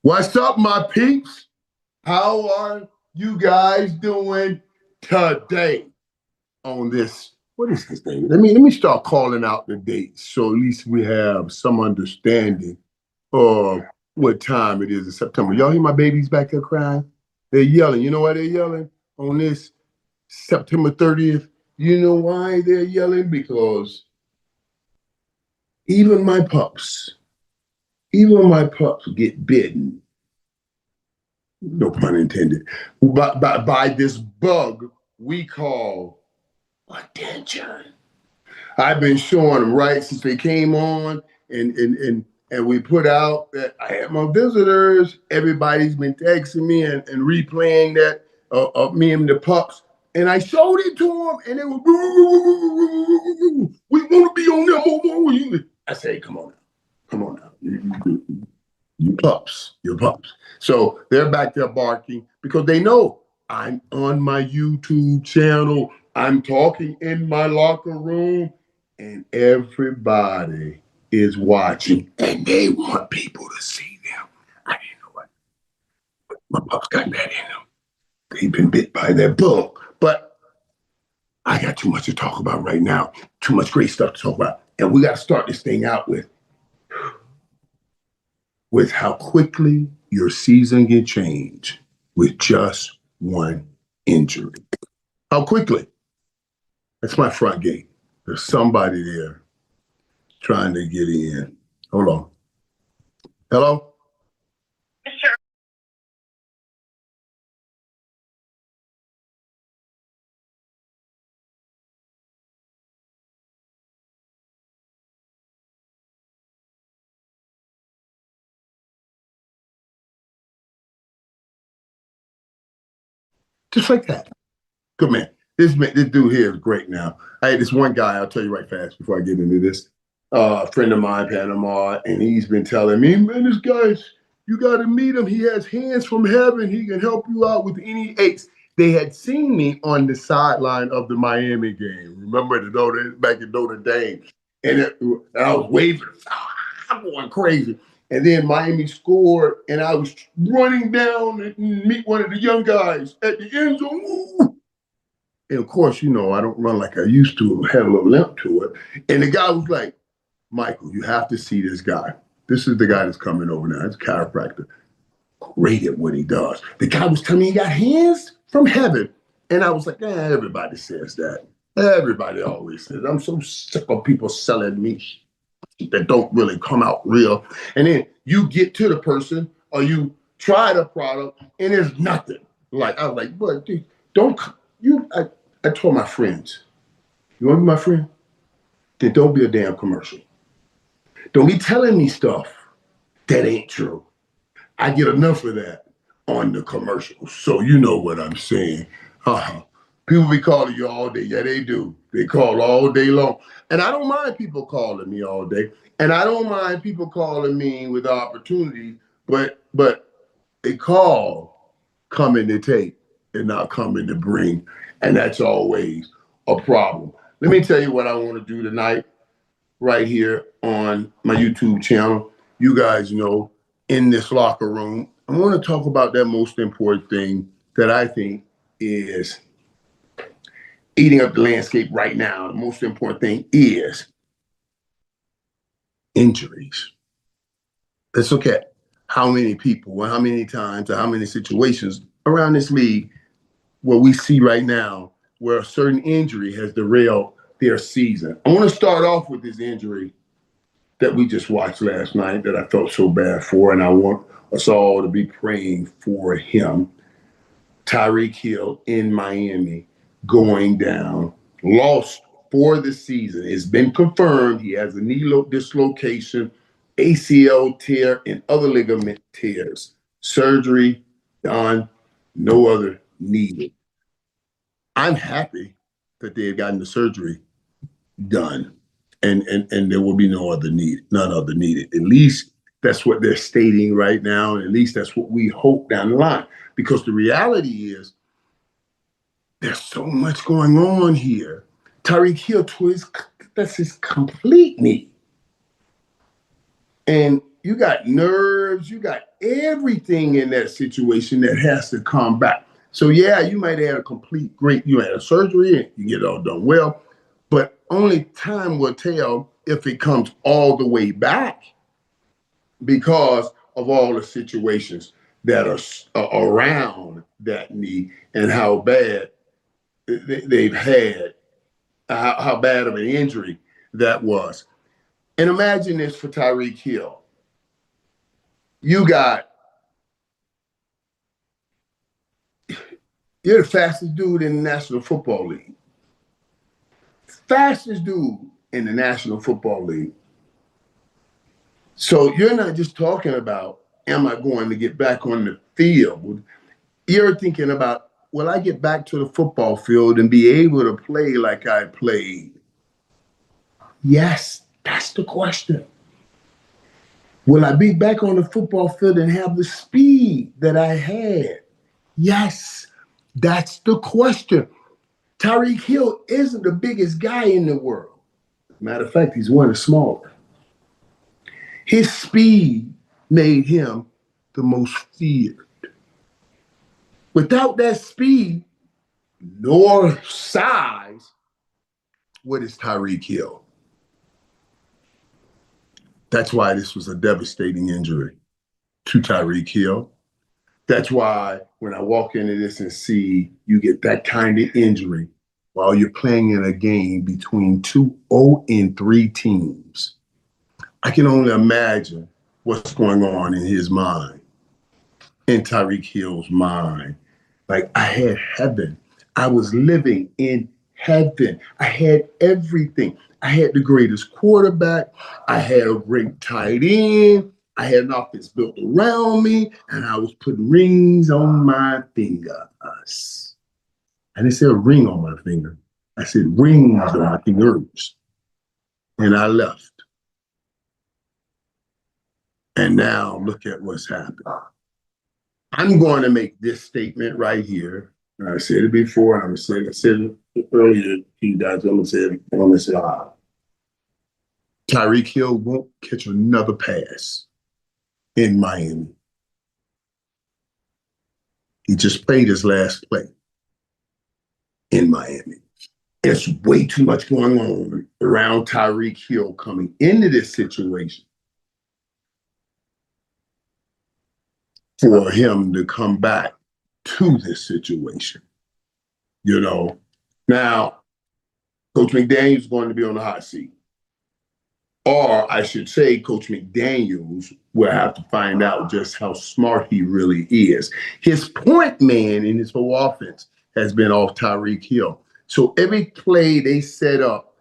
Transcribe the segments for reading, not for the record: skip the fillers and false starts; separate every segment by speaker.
Speaker 1: What's up, my peeps? How are you guys doing today on this? What is this thing? Let me start calling out the dates so at least we have some understanding of what time it is in September. Y'all hear my babies back there crying? They're yelling. You know why they're yelling on this September 30th? You know why they're yelling? Because even my pups get bitten, no pun intended, by this bug we call attention. I've been showing them right since they came on, and we put out that I had my visitors. Everybody's been texting me and replaying that of me and the pups. And I showed it to them, and they were, we want to be on there. I say, come on now. You pups, your pups. So they're back there barking because they know I'm on my YouTube channel. I'm talking in my locker room, and everybody is watching, and they want people to see them. I didn't know what. My pups got that in them. They've been bit by that bug. But I got too much to talk about right now. Too much great stuff to talk about. And we got to start this thing out with how quickly your season can change with just one injury. How quickly? That's my front gate. There's somebody there trying to get in. Hold on. Hello?
Speaker 2: Sure.
Speaker 1: Just like that. Good man. This dude here is great now. I had this one guy, I'll tell you right fast before I get into this. A friend of mine, Panama, and he's been telling me, man, this guy's, you got to meet him. He has hands from heaven. He can help you out with any aches. They had seen me on the sideline of the Miami game. Remember back in Notre Dame? And I was waving. I'm going crazy. And then Miami scored, and I was running down and meet one of the young guys at the end zone. Ooh. And of course, you know, I don't run like I used to. I had a little limp to it. And the guy was like, Michael, you have to see this guy. This is the guy that's coming over now. It's a chiropractor. Great at what he does. The guy was telling me he got hands from heaven. And I was like, everybody says that. Everybody always says. I'm so sick of people selling me that don't really come out real. And then you get to the person or you try the product and there's nothing. Like, I was like, but dude, I told my friends, you want to be my friend? Then don't be a damn commercial. Don't be telling me stuff that ain't true. I get enough of that on the commercials. So you know what I'm saying. People be calling you all day. Yeah, they do. They call all day long. And I don't mind people calling me all day. And I don't mind people calling me with opportunities, but they call coming to take and not coming to bring. And that's always a problem. Let me tell you what I want to do tonight right here on my YouTube channel. You guys know, in this locker room, I want to talk about that most important thing that I think is eating up the landscape right now. The most important thing is injuries. Let's look at how many people, how many times, or how many situations around this league where we see right now where a certain injury has derailed their season. I want to start off with this injury that we just watched last night that I felt so bad for, and I want us all to be praying for him. Tyreek Hill in Miami going down, lost for the season. It's been confirmed he has a knee dislocation, ACL tear, and other ligament tears. Surgery done, no other needed. I'm happy that they have gotten the surgery done, and there will be none other needed. At least that's what they're stating right now, and at least that's what we hope down the line. Because the reality is, there's so much going on here. Tyreek Hill, that's his complete knee. And you got nerves, you got everything in that situation that has to come back. So yeah, you might have you had a surgery and you get it all done well, but only time will tell if it comes all the way back because of all the situations that are around that knee and how bad they've had, how bad of an injury that was. And imagine this for Tyreek Hill. You're the fastest dude in the National Football League. Fastest dude in the National Football League. So you're not just talking about, am I going to get back on the field? You're thinking about, will I get back to the football field and be able to play like I played? Yes, that's the question. Will I be back on the football field and have the speed that I had? Yes, that's the question. Tyreek Hill isn't the biggest guy in the world. Matter of fact, he's one of the smaller. His speed made him the most feared. Without that speed, nor size, what is Tyreek Hill? That's why this was a devastating injury to Tyreek Hill. That's why when I walk into this and see you get that kind of injury while you're playing in a game between 2-0-3 teams, I can only imagine what's going on in his mind, in Tyreek Hill's mind. Like, I had heaven. I was living in heaven. I had everything. I had the greatest quarterback. I had a great tight end. I had an offense built around me, and I was putting rings on my fingers. I didn't say a ring on my finger. I said rings on my fingers. And I left. And now look at what's happened. I'm going to make this statement right here. I said it before, and I said it earlier to you guys. I'm going to say it on this live. Tyreek Hill won't catch another pass in Miami. He just played his last play in Miami. There's way too much going on around Tyreek Hill coming into this situation for him to come back to this situation. You know, now, Coach McDaniel's going to be on the hot seat. Or I should say, Coach McDaniels will have to find out just how smart he really is. His point man in his whole offense has been off Tyreek Hill. So every play they set up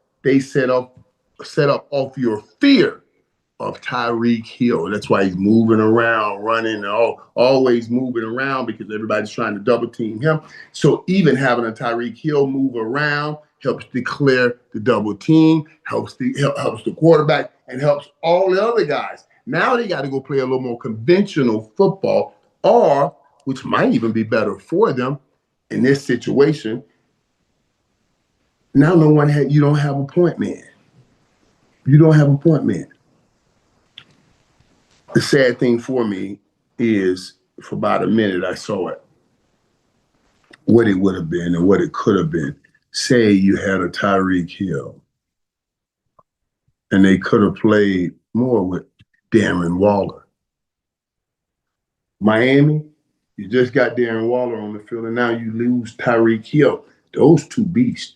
Speaker 1: off your fear of Tyreek Hill. That's why he's moving around, running, always moving around because everybody's trying to double team him. So even having a Tyreek Hill move around helps declare the double team, helps the quarterback, and helps all the other guys. Now they got to go play a little more conventional football, or, which might even be better for them in this situation, now you don't have a point man. You don't have a point man. The sad thing for me is, for about a minute, I saw it. What it would have been and what it could have been. Say you had a Tyreek Hill, and they could have played more with Darren Waller. Miami, you just got Darren Waller on the field, and now you lose Tyreek Hill. Those two beasts.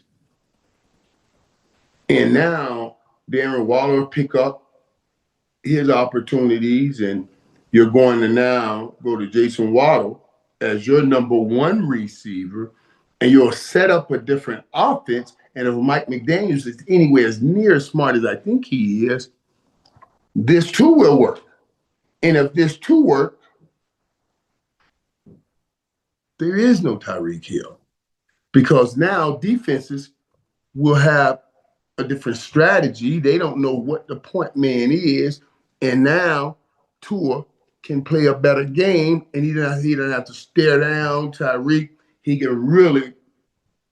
Speaker 1: And now Darren Waller pick up his opportunities, and you're going to now go to Jason Waddle as your number one receiver, and you'll set up a different offense. And if Mike McDaniels is anywhere as near as smart as I think he is, this too will work. And if this too work, there is no Tyreek Hill, because now defenses will have a different strategy. They don't know what the point man is. And now Tua can play a better game, and he doesn't have to stare down Tyreek. He can really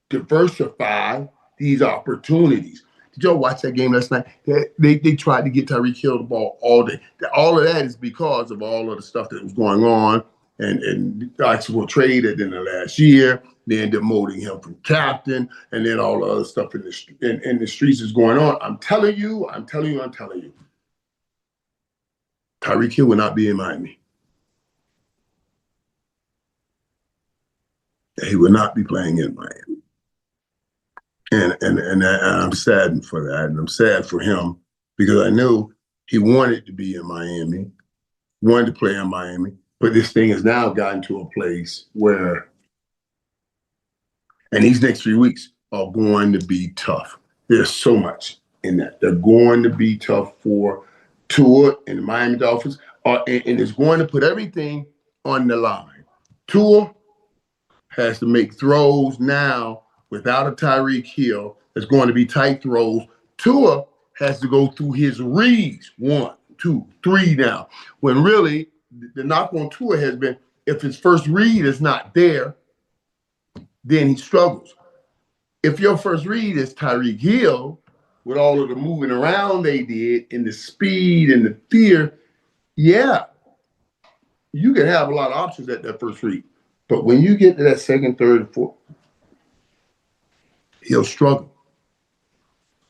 Speaker 1: diversify these opportunities. Did y'all watch that game last night? They tried to get Tyreek Hill the ball all day. All of that is because of all of the stuff that was going on and the actual trade at the end of last year. They ended up demoting him from captain, and then all the other stuff in the streets is going on. I'm telling you. Tyreek Hill will not be in Miami. He will not be playing in Miami. And I'm saddened for that. And I'm sad for him because I knew he wanted to be in Miami, wanted to play in Miami. But this thing has now gotten to a place where, and these next 3 weeks are going to be tough. There's so much in that. They're going to be tough for Tua and the Miami Dolphins, and it's going to put everything on the line. Tua has to make throws now without a Tyreek Hill. It's going to be tight throws. Tua has to go through his reads, 1, 2, 3 now. When really, the knock on Tua has been, if his first read is not there, then he struggles. If your first read is Tyreek Hill, with all of the moving around they did and the speed and the fear, yeah, you can have a lot of options at that first read. But when you get to that second, third, and fourth, he'll struggle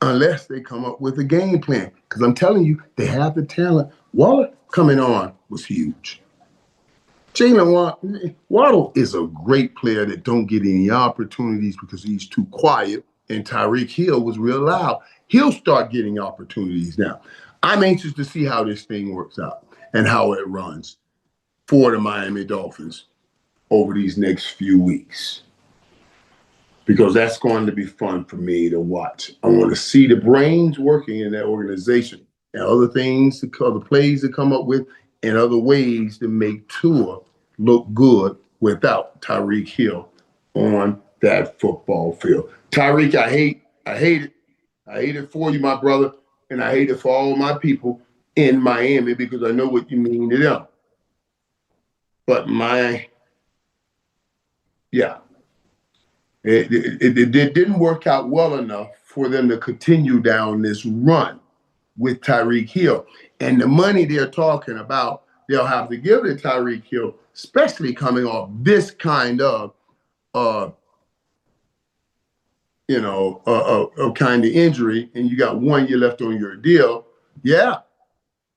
Speaker 1: unless they come up with a game plan. Because I'm telling you, they have the talent. Waller coming on was huge. Jalen Waddle is a great player that don't get any opportunities because he's too quiet, and Tyreek Hill was real loud. He'll start getting opportunities now. I'm anxious to see how this thing works out and how it runs for the Miami Dolphins over these next few weeks, because that's going to be fun for me to watch. I want to see the brains working in that organization and other things, other plays to come up with, and other ways to make Tua look good without Tyreek Hill on that football field. Tyreek, I hate it. I hate it for you, my brother, and I hate it for all my people in Miami because I know what you mean to them. But it didn't work out well enough for them to continue down this run with Tyreek Hill. And the money they're talking about, they'll have to give it to Tyreek Hill, especially coming off this kind of kind of injury, and you got 1 year left on your deal. Yeah,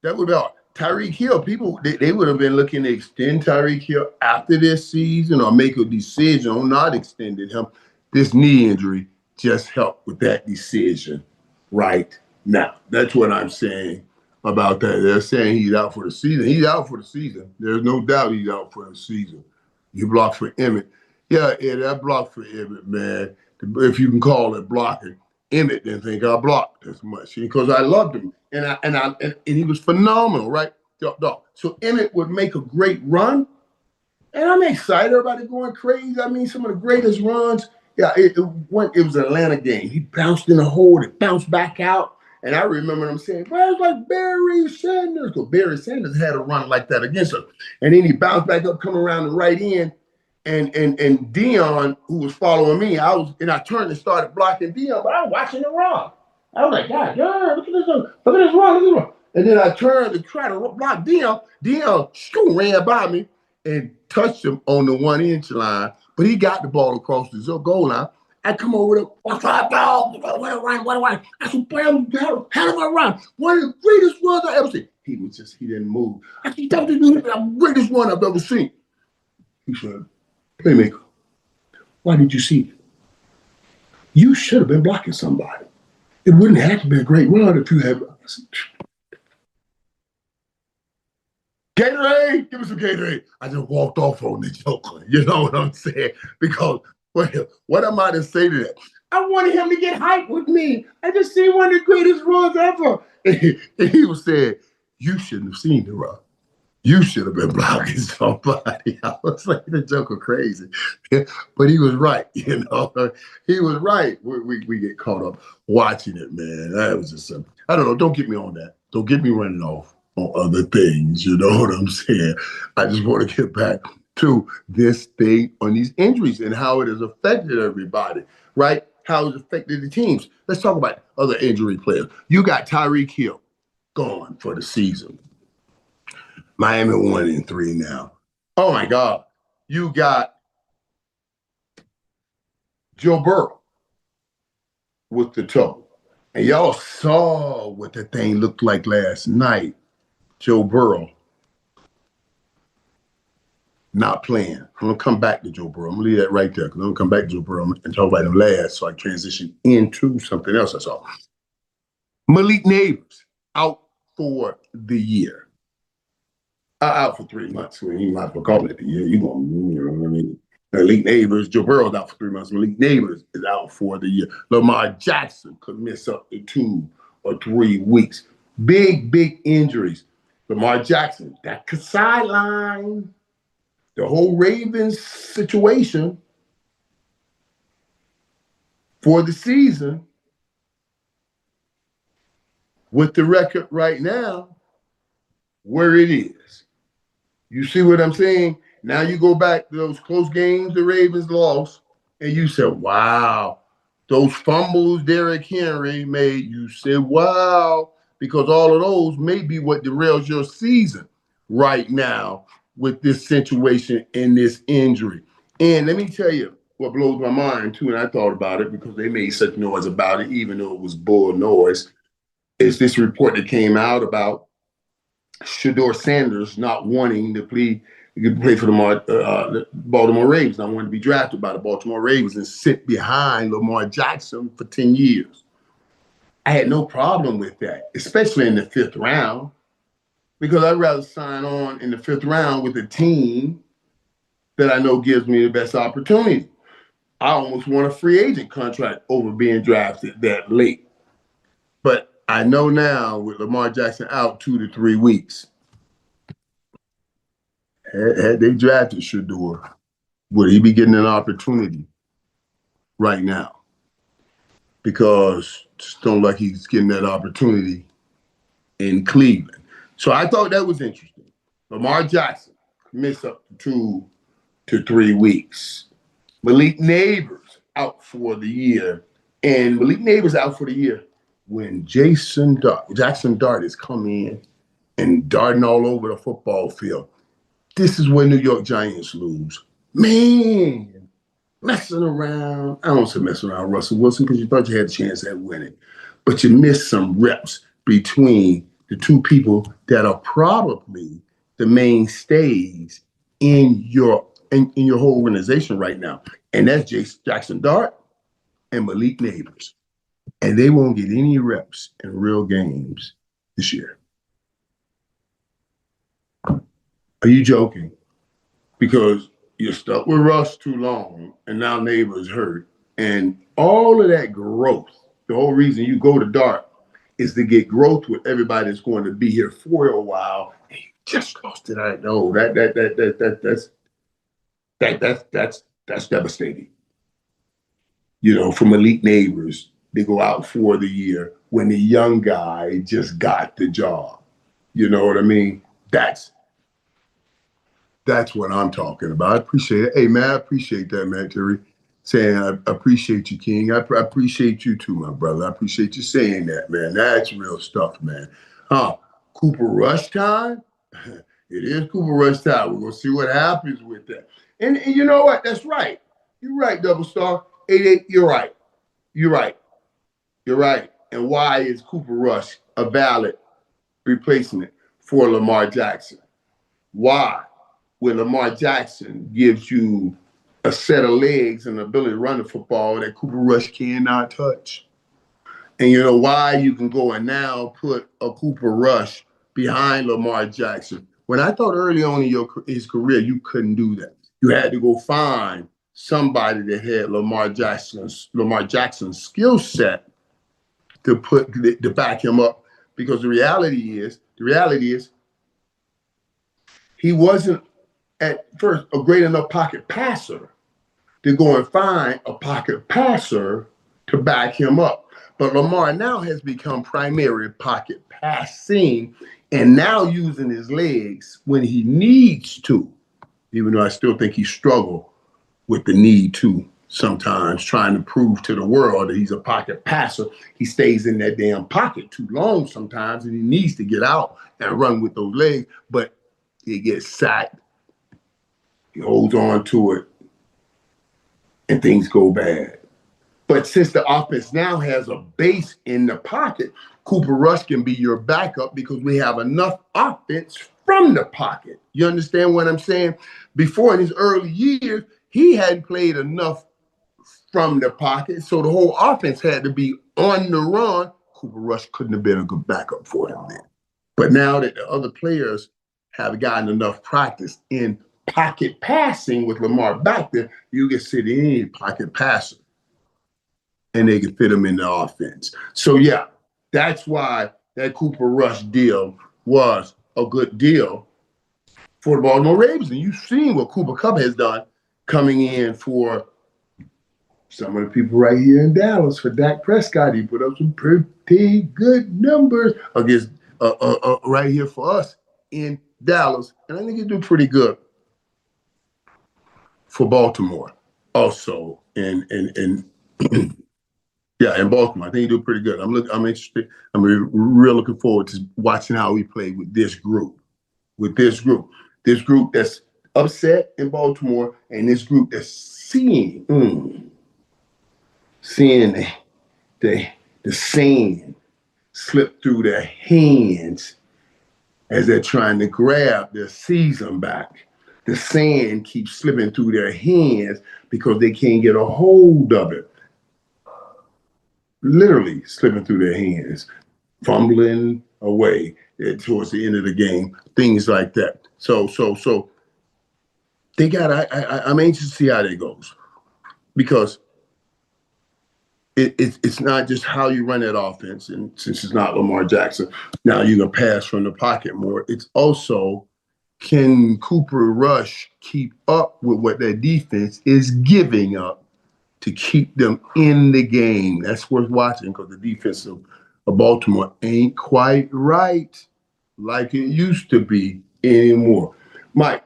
Speaker 1: that would be all. Tyreek Hill, people, they would have been looking to extend Tyreek Hill after this season or make a decision on not extending him. This knee injury just helped with that decision right now. That's what I'm saying about that. They're saying he's out for the season. He's out for the season. There's no doubt he's out for the season. You blocked for Emmitt. Yeah, that block for Emmitt, man, if you can call it blocking. Emmitt didn't think I blocked as much because I loved him, and he was phenomenal, right? So Emmitt would make a great run, and I'm excited about it going crazy. I mean, some of the greatest runs. Yeah, it was an Atlanta game. He bounced in a hole, it bounced back out, and I remember them saying, "Well, it's like Barry Sanders," because Barry Sanders had a run like that against him, and then he bounced back up, come around the right end. And Dion, who was following me, I turned and started blocking Dion, but I was watching the run. I was like, God, look at this run. And then I turned to try to block Dion. Dion ran by me and touched him on the 1-inch line, but he got the ball across the goal line. I come over to, what's up, dog? What a run. I said, hell of a run. One of the greatest runs I ever seen. He didn't move. I said, that was the greatest run I've ever seen. He said, Playmaker, why did you see it? You should have been blocking somebody. It wouldn't have to be a great run if you had. Gatorade, give me some Gatorade. I just walked off on the joker. You know what I'm saying? Because what am I to say to that? I wanted him to get hyped with me. I just seen one of the greatest runs ever. And he was saying, you shouldn't have seen the run. You should have been blocking somebody. I was like, the joker crazy. But he was right, you know. He was right. We get caught up watching it, man. That was just something. I don't know. Don't get me on that. Don't get me running off on other things. You know what I'm saying? I just want to get back to this thing on these injuries and how it has affected everybody, right? how it's affected the teams. Let's talk about other injury players. You got Tyreek Hill gone for the season. Miami 1-3 now. Oh my God. You got Joe Burrow with the toe. And y'all saw what the thing looked like last night. Joe Burrow not playing. I'm going to come back to Joe Burrow. I'm going to leave that right there because I'm going to come back to Joe Burrow and talk about him last so I transition into something else I saw. Malik Neighbors out for the year. Out for 3 months. Well, you might as well call it the year. You know what I mean? Malik Neighbors, Joe Burrow's out for 3 months. Malik Neighbors is out for the year. Lamar Jackson could miss up to 2 or 3 weeks. Big injuries. Lamar Jackson, that could sideline the whole Ravens situation for the season. With the record right now, where it is. You see what I'm saying? Now you go back to those close games the Ravens lost, and you said, wow, those fumbles Derrick Henry made, you said, wow, because all of those may be what derails your season right now with this situation and this injury. And let me tell you what blows my mind, too, and I thought about it because they made such noise about it, even though it was bull noise, is this report that came out about Shedeur Sanders not wanting to play for the Baltimore Ravens, not wanting to be drafted by the Baltimore Ravens and sit behind Lamar Jackson for 10 years. I had no problem with that, especially in the 5th round, because I'd rather sign on in the 5th round with a team that I know gives me the best opportunity. I almost want a free agent contract over being drafted that late. But I know now with Lamar Jackson out 2 to 3 weeks, had they drafted Shedeur, would he be getting an opportunity right now? Because just don't like he's getting that opportunity in Cleveland. So I thought that was interesting. Lamar Jackson missed up to 2 to 3 weeks. Malik Neighbors out for the year. And Malik Neighbors out for the year when Jackson Dart is coming in and darting all over the football field. This is where New York Giants lose. Man, messing around. I don't say messing around Russell Wilson because you thought you had a chance at winning. But you missed some reps between the two people that are probably the mainstays in your whole organization right now. And that's Jackson Dart and Malik Neighbors. And they won't get any reps in real games this year. Are you joking? Because you're stuck with Russ too long, and now Neighbors hurt. And all of that growth, the whole reason you go to Dart is to get growth with everybody that's going to be here for a while. And you just lost it. I know that's devastating. You know, for Malik Neighbors, they go out for the year when the young guy just got the job. You know what I mean? That's what I'm talking about. I appreciate it. Hey, man, I appreciate that, man, Terry. Saying I appreciate you, King. I appreciate you too, my brother. I appreciate you saying that, man. That's real stuff, man. Cooper Rush time? It is Cooper Rush time. We're going to see what happens with that. And you know what? That's right. You're right, Double Star. 88, you're right. You're right. You're right. And why is Cooper Rush a valid replacement for Lamar Jackson? Why? When Lamar Jackson gives you a set of legs and the ability to run the football that Cooper Rush cannot touch. And you know why you can go and now put a Cooper Rush behind Lamar Jackson. When I thought early on in his career, you couldn't do that. You had to go find somebody that had Lamar Jackson's skill set to back him up. Because the reality is he wasn't at first a great enough pocket passer to go and find a pocket passer to back him up. But Lamar now has become primary pocket passing and now using his legs when he needs to, even though I still think he struggled with the need to sometimes, trying to prove to the world that he's a pocket passer. He stays in that damn pocket too long sometimes, and he needs to get out and run with those legs, but he gets sacked. He holds on to it, and things go bad. But since the offense now has a base in the pocket, Cooper Rush can be your backup because we have enough offense from the pocket. You understand what I'm saying? Before, in his early years, he hadn't played enough from the pocket, so the whole offense had to be on the run. Cooper Rush couldn't have been a good backup for him then. But now that the other players have gotten enough practice in pocket passing with Lamar back there, you can sit in any pocket passer and they can fit him in the offense. So, yeah, that's why that Cooper Rush deal was a good deal for the Baltimore Ravens. And you've seen what Cooper Kupp has done coming in for some of the people right here in Dallas. For Dak Prescott, he put up some pretty good numbers against right here for us in Dallas. And I think he'll do pretty good for Baltimore also. In Baltimore. I think he'll do pretty good. I'm interested. I'm real looking forward to watching how he played with this group. This group that's upset in Baltimore, and this group that's seeing the sand slip through their hands as they're trying to grab their season back. The sand keeps slipping through their hands because they can't get a hold of it. Literally slipping through their hands, fumbling away towards the end of the game, things like that. So they got. I'm anxious to see how that goes, because it's not just how you run that offense, and since it's not Lamar Jackson, now you can pass from the pocket more. It's also, can Cooper Rush keep up with what that defense is giving up to keep them in the game? That's worth watching, because the defense of Baltimore ain't quite right like it used to be anymore. Mike,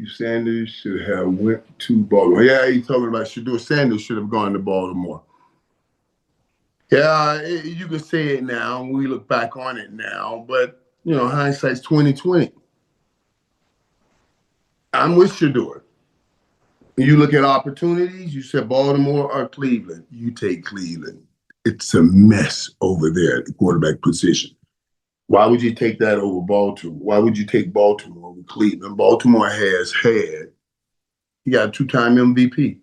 Speaker 1: Sanders should have went to Baltimore. Yeah, he's talking about Shedeur Sanders should have gone to Baltimore. Yeah, you can say it now, and we look back on it now, but, hindsight's 20/20. I'm with Shedeur. You look at opportunities, you said Baltimore or Cleveland. You take Cleveland. It's a mess over there at the quarterback position. Why would you take that over Baltimore? Why would you take Baltimore over Cleveland? Baltimore he got a 2-time MVP.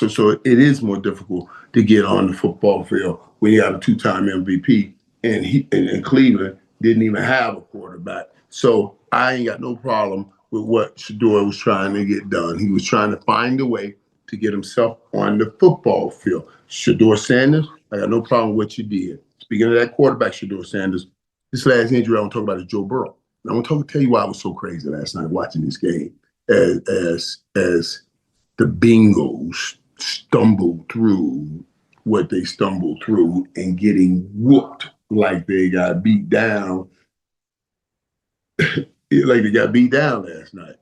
Speaker 1: So it is more difficult to get on the football field when you have a 2-time MVP, and Cleveland didn't even have a quarterback. So I ain't got no problem with what Shedeur was trying to get done. He was trying to find a way to get himself on the football field. Shedeur Sanders, I got no problem with what you did. Speaking of that quarterback, Shedeur Sanders, this last injury I want to talk about is Joe Burrow. And I want to tell you why I was so crazy last night watching this game as the Bengals stumbled through what they stumbled through and getting whooped like they got beat down. Like they got beat down last night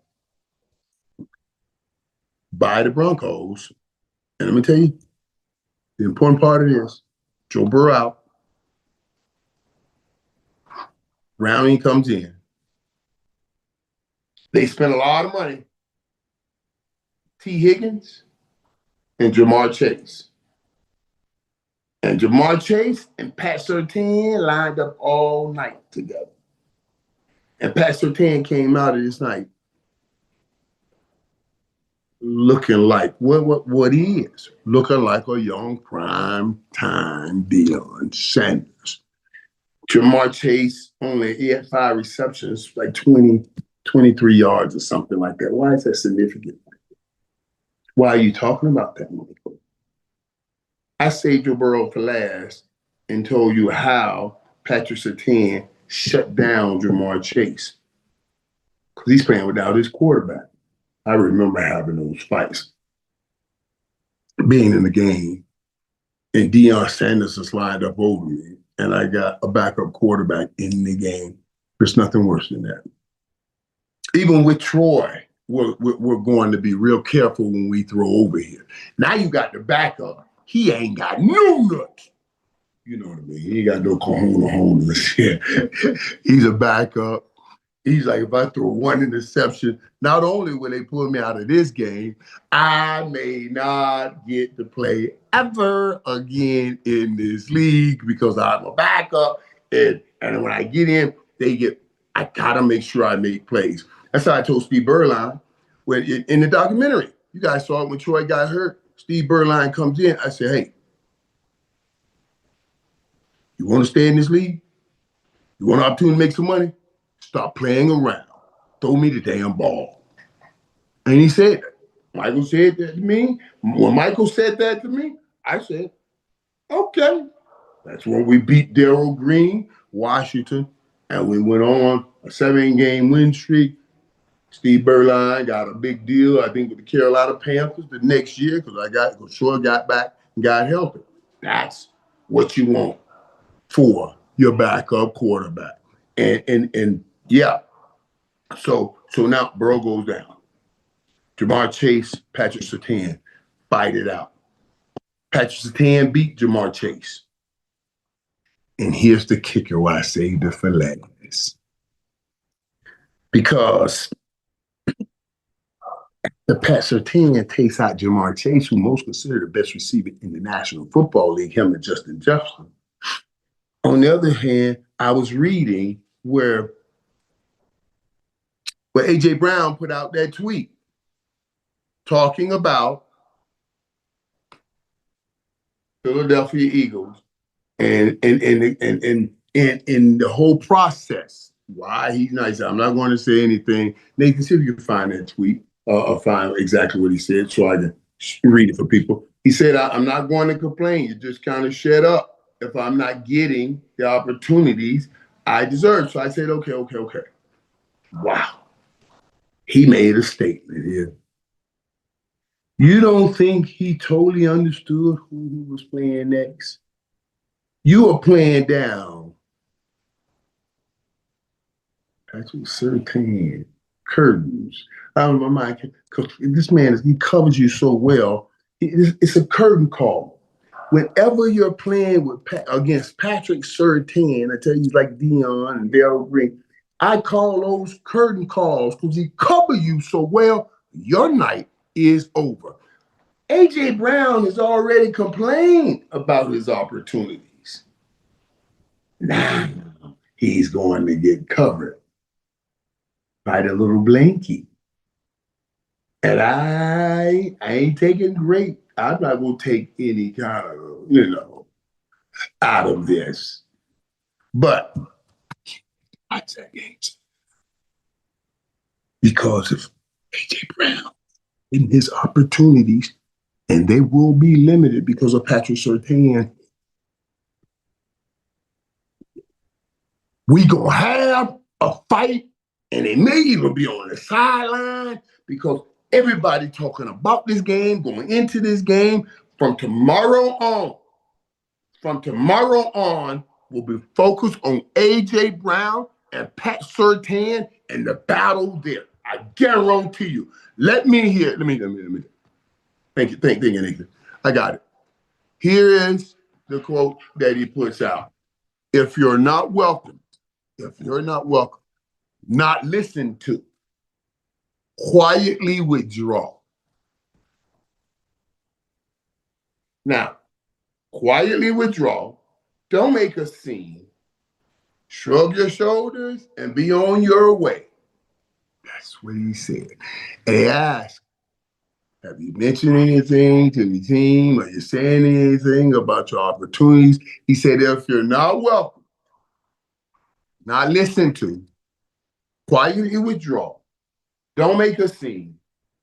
Speaker 1: by the Broncos. And let me tell you, the important part of this, Joe Burrow out. Browning comes in. They spent a lot of money. T. Higgins and Jamar Chase. And Jamar Chase and Pat Surtain lined up all night together. And Pat Surtain came out of this night looking like what he is, looking like a young prime time Deion Sanders. Jamar Chase he had 5 receptions, like 23 yards or something like that. Why is that significant? Why are you talking about that, Michael? I saved Joe Burrow for last and told you how Patrick Surtain shut down Jamar Chase, because he's playing without his quarterback. I remember having those fights, being in the game, and Deion Sanders is lined up over me, and I got a backup quarterback in the game. There's nothing worse than that. Even with Troy, we're going to be real careful when we throw over here. Now you got the backup. He ain't got no nuts. You know what I mean? He ain't got no cojones here. He's a backup. He's like, if I throw one interception, not only will they pull me out of this game, I may not get to play ever again in this league because I'm a backup. And when I get in, I gotta make sure I make plays. That's how I told Steve Berline in the documentary. You guys saw it when Troy got hurt. Steve Berline comes in. I said, hey, you want to stay in this league? You want an opportunity to make some money? Stop playing around. Throw me the damn ball. And he said that. Michael said that to me. When Michael said that to me, I said, okay. That's when we beat Darryl Green, Washington, and we went on a 7-game win streak. Steve Berline got a big deal, I think, with the Carolina Panthers the next year because Troy got back and got healthy. That's what you want for your backup quarterback. And yeah. So now Burrow goes down. Jamar Chase, Patrick Surtain fight it out. Patrick Surtain beat Jamar Chase. And here's the kicker why I saved it for last. Because the Pat Surtain takes out Jamar Chase, who most considered the best receiver in the National Football League, him and Justin Jefferson. On the other hand, I was reading where A.J. Brown put out that tweet talking about Philadelphia Eagles and the whole process. Why he's nice. I'm not going to say anything. Nathan, see if you can find that tweet or find exactly what he said so I can read it for people. He said, I'm not going to complain. You just kind of shut up if I'm not getting the opportunities I deserve. So I said, okay. Wow. He made a statement here. You don't think he totally understood who he was playing next? You are playing down Patrick Surtain, curtains. Out of my mind, because this man, he covers you so well. It's a curtain call. Whenever you're playing against Patrick Surtain, I tell you, like Dion and Darryl Green, I call those curtain calls because he covers you so well, your night is over. A.J. Brown has already complained about his opportunities. Now he's going to get covered by the little blankie. And I ain't taking great. I'm not going to take any kind of, out of this. But watch that game. Because of A.J. Brown and his opportunities, and they will be limited because of Patrick Surtain, we going to have a fight, and they may even be on the sideline because everybody talking about this game, going into this game. From tomorrow on, we'll be focused on A.J. Brown and Pat Surtain and the battle there. I guarantee you. Let me hear. Let me. Thank you, Nathan. I got it. Here is the quote that he puts out. If you're not welcome, not listened to, quietly withdraw. Now, quietly withdraw. Don't make a scene. Shrug your shoulders and be on your way. That's what he said. And they asked, have you mentioned anything to the team? Are you saying anything about your opportunities? He said, if you're not welcome, not listened to, quietly withdraw. Don't make a scene.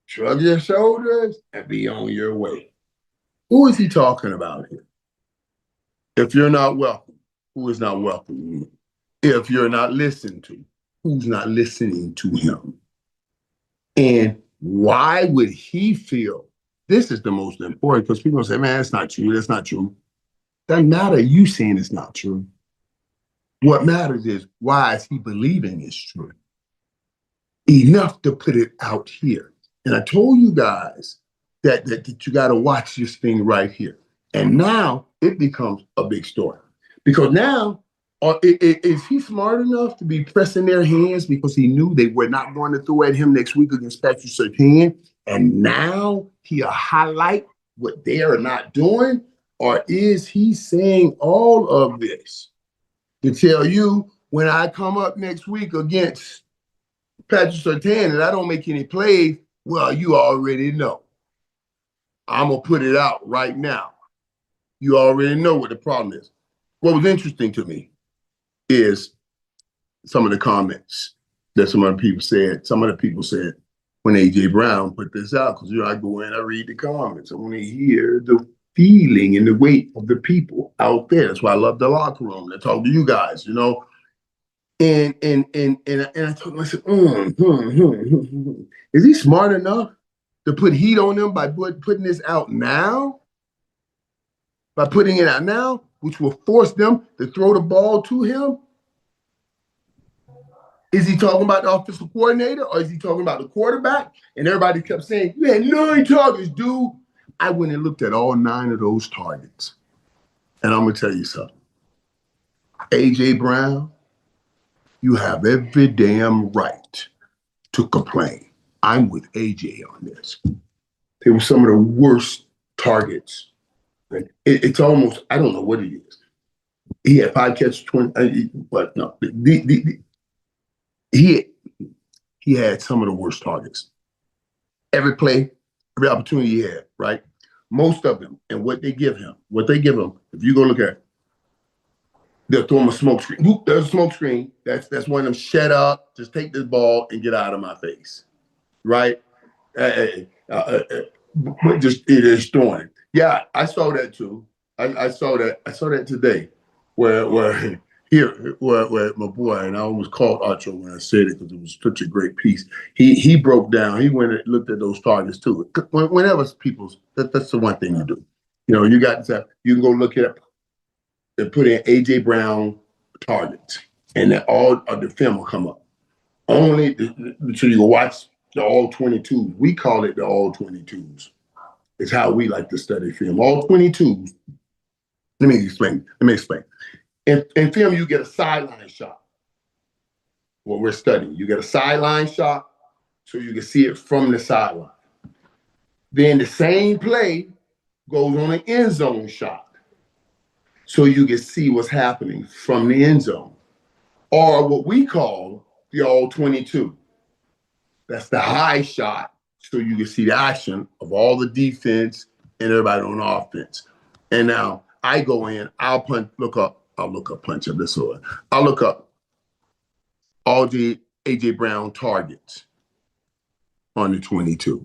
Speaker 1: Shrug your shoulders and be on your way. Who is he talking about here? If you're not welcome, who is not welcoming you? If you're not listened to, who's not listening to him? And why would he feel this is the most important? Because people say, man, that's not true. That's not true. Doesn't matter you saying it's not true. What matters is why is he believing it's true? enough to put it out here. And I told you guys that you got to watch this thing right here. And now it becomes a big story because now is he smart enough to be pressing their hands because he knew they were not going to throw at him next week against Patrick Surtain, and now he'll highlight what they are not doing? Or is he saying all of this to tell you when I come up next week against Patrick Surtain and I don't make any plays, well, you already know. I'm going to put it out right now. You already know what the problem is. What was interesting to me is some of the comments that some of the people said. Some of the people said when A.J. Brown put this out, because I go in, I read the comments. I want to hear the feeling and the weight of the people out there. That's why I love the locker room. I talk to you guys, And I told him, I said, is he smart enough to put heat on them by putting this out now? By putting it out now, which will force them to throw the ball to him? Is he talking about the offensive coordinator or is he talking about the quarterback? And everybody kept saying, you had 9 targets, dude. I went and looked at all 9 of those targets. And I'm going to tell you something. A.J. Brown, you have every damn right to complain. I'm with A.J. on this. They were some of the worst targets. It's almost, I don't know what it is. He had 5 catches, 20, but no. He had some of the worst targets. Every play, every opportunity he had, right? Most of them, and what they give him, if you go look at it, they'll throw him a smoke screen. Whoop, there's a smoke screen. That's one of them, shut up, just take this ball and get out of my face, right? Just it is throwing. Yeah, I saw that too. I saw that today, where my boy, and I almost called Archer when I said it because it was such a great piece. He broke down. He went and looked at those targets too. Whenever that's the one thing you do. You got to you can go look at and put in A.J. Brown targets, and then all of the film will come up. Only so you can watch the all 22s. We call it the all 22s. It's how we like to study film. All 22s. Let me explain. In film, you get a sideline shot. What we're studying, you get a sideline shot so you can see it from the sideline. Then the same play goes on an end zone shot so you can see what's happening from the end zone. Or what we call the all 22. That's the high shot so you can see the action of all the defense and everybody on offense. And now I go in, I'll look up punch up this order. I'll look up all the A.J. Brown targets on the 22.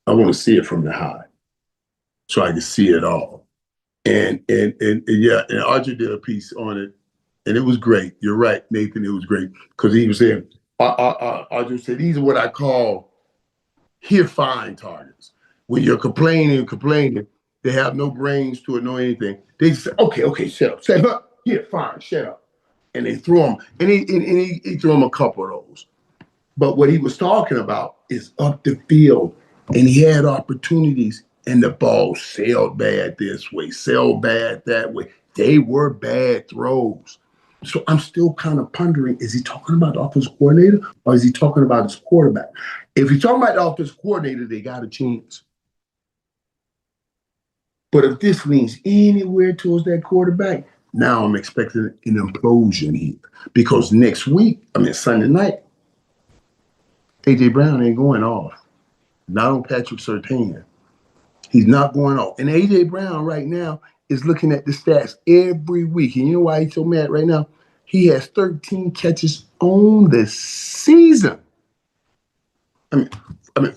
Speaker 1: I want to see it from the high so I can see it all. And yeah, and Archer did a piece on it, and it was great. You're right, Nathan, it was great because he was saying, Archer said, these are what I call hear fine targets. When you're complaining, they have no brains to it, no anything. They say, okay, shut up. Here, fine, shut up. And they threw him, and he threw him a couple of those. But what he was talking about is up the field, and he had opportunities, and the ball sailed bad this way, sailed bad that way. They were bad throws. So I'm still kind of pondering, is he talking about the offensive coordinator or is he talking about his quarterback? If he's talking about the offensive coordinator, they got a chance. But if this leans anywhere towards that quarterback, now I'm expecting an implosion here. Because next week, Sunday night, A.J. Brown ain't going off. Not on Patrick Surtain. He's not going off. And A.J. Brown right now is looking at the stats every week. And you know why he's so mad right now? He has 13 catches on the season.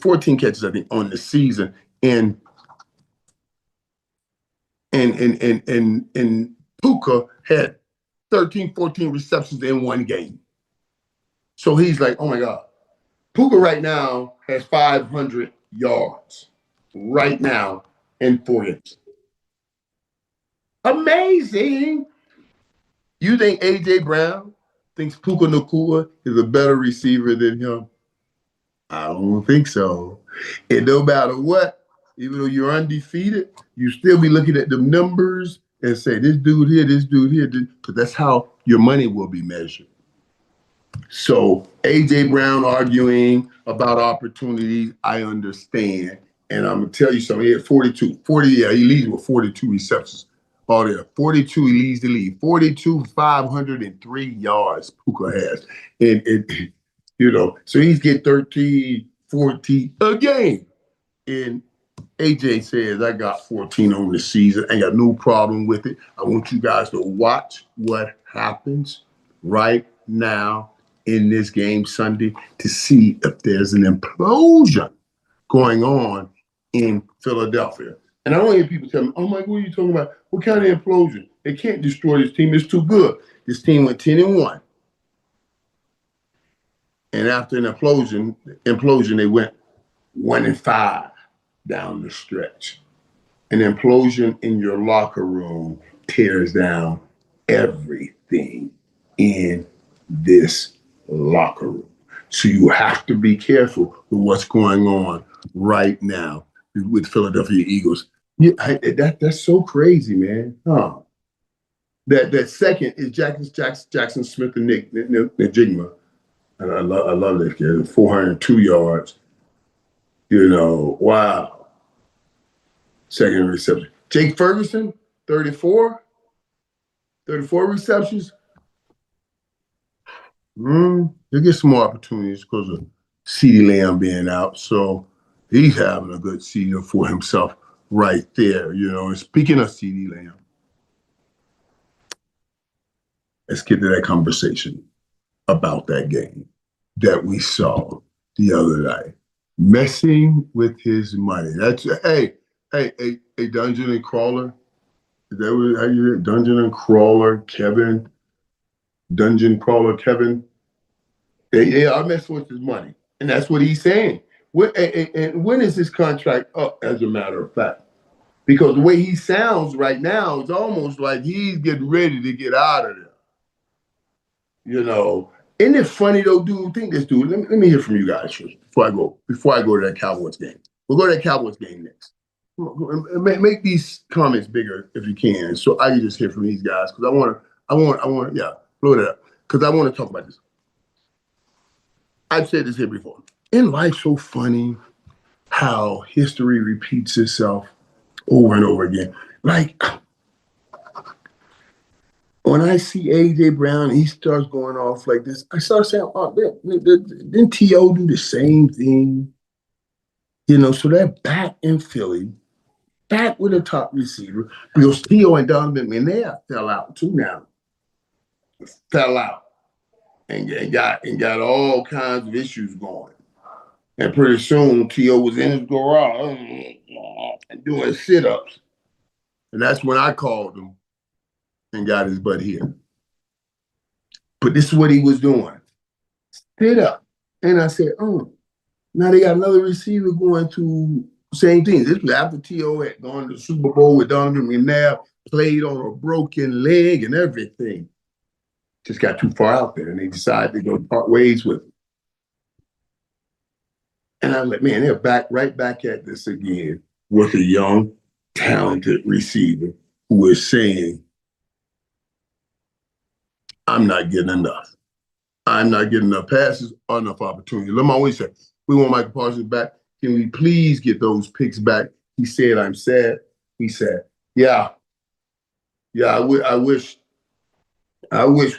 Speaker 1: 14 catches, I think, on the season. And Puka had 13, 14 receptions in one game. So he's like, oh my God. Puka right now has 500 yards right now in 4 games. Amazing. You think A.J. Brown thinks Puka Nacua is a better receiver than him? I don't think so. And no matter what, even though you're undefeated, you still be looking at the numbers and say, this dude here, because that's how your money will be measured. So A.J. Brown arguing about opportunities, I understand. And I'm going to tell you something. He had 42. He leads with 42 receptions. Oh, there. 42, he leads the league. 42, 503 yards Puka has. And so he's getting 13, 14 a game. And AJ says, I got 14 on the season. I ain't got no problem with it. I want you guys to watch what happens right now in this game Sunday to see if there's an implosion going on in Philadelphia. And I don't hear people tell me, oh, Mike, what are you talking about? What kind of implosion? They can't destroy this team. It's too good. This team went 10-1. And after an implosion, they went 1-5 down the stretch. An implosion in your locker room tears down everything in this locker room. So you have to be careful with what's going on right now with Philadelphia Eagles. Yeah, that's so crazy, man. Huh? That second is Jackson Smith and Nick Najigma. And I love this kid. 402 yards. Wow. Second reception. Jake Ferguson, 34 receptions. He'll get some more opportunities because of CeeDee Lamb being out. So he's having a good season for himself right there. And speaking of CeeDee Lamb, let's get to that conversation about that game that we saw the other night. Messing with his money. That's hey, Dungeon and Crawler. Is that what how you Dungeon and Crawler, Kevin? Dungeon Crawler, Kevin. Yeah, I mess with his money. And that's what he's saying. And when is his contract up, as a matter of fact? Because the way he sounds right now, it's almost like he's getting ready to get out of there. Isn't it funny though, dude? Think this, dude. Let me hear from you guys first before I go to that Cowboys game. We'll go to that Cowboys game next. Make these comments bigger if you can, so I can just hear from these guys because I want, blow that up because I want to talk about this. I've said this here before. Isn't life so funny how history repeats itself over and over again? Like, when I see A.J. Brown, he starts going off like this, I start saying, oh, didn't T.O. do the same thing? So they're back in Philly, back with a top receiver, because T.O. and Donovan McNabb fell out too now. Fell out and got all kinds of issues going. And pretty soon, T.O. was in his garage and doing sit-ups. And that's when I called him and got his butt here. But this is what he was doing. Sit up. And I said, now they got another receiver going to same thing. This was after T.O. had gone to the Super Bowl with Donovan McNabb, played on a broken leg and everything. Just got too far out there, and they decided to go part ways with him. And I'm like, man, they're right back at this again with a young, talented receiver who is saying, I'm not getting enough. I'm not getting enough passes or enough opportunity. Let me always say, we want Micah Parsons back. Can we please get those picks back? He said, I'm sad. He said, yeah, I wish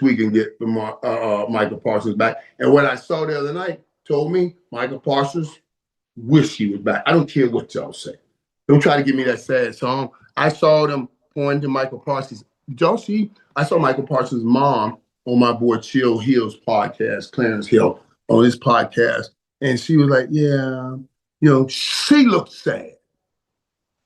Speaker 1: we can get Micah Parsons back. And what I saw the other night told me Micah Parsons wish he was back. I don't care what y'all say. Don't try to give me that sad song. I saw them pointing to Michael Parsons. Did y'all see? I saw Michael Parsons' mom on my boy Chill Hill's podcast, Clarence Hill, on his podcast. And she was like, yeah, she looked sad.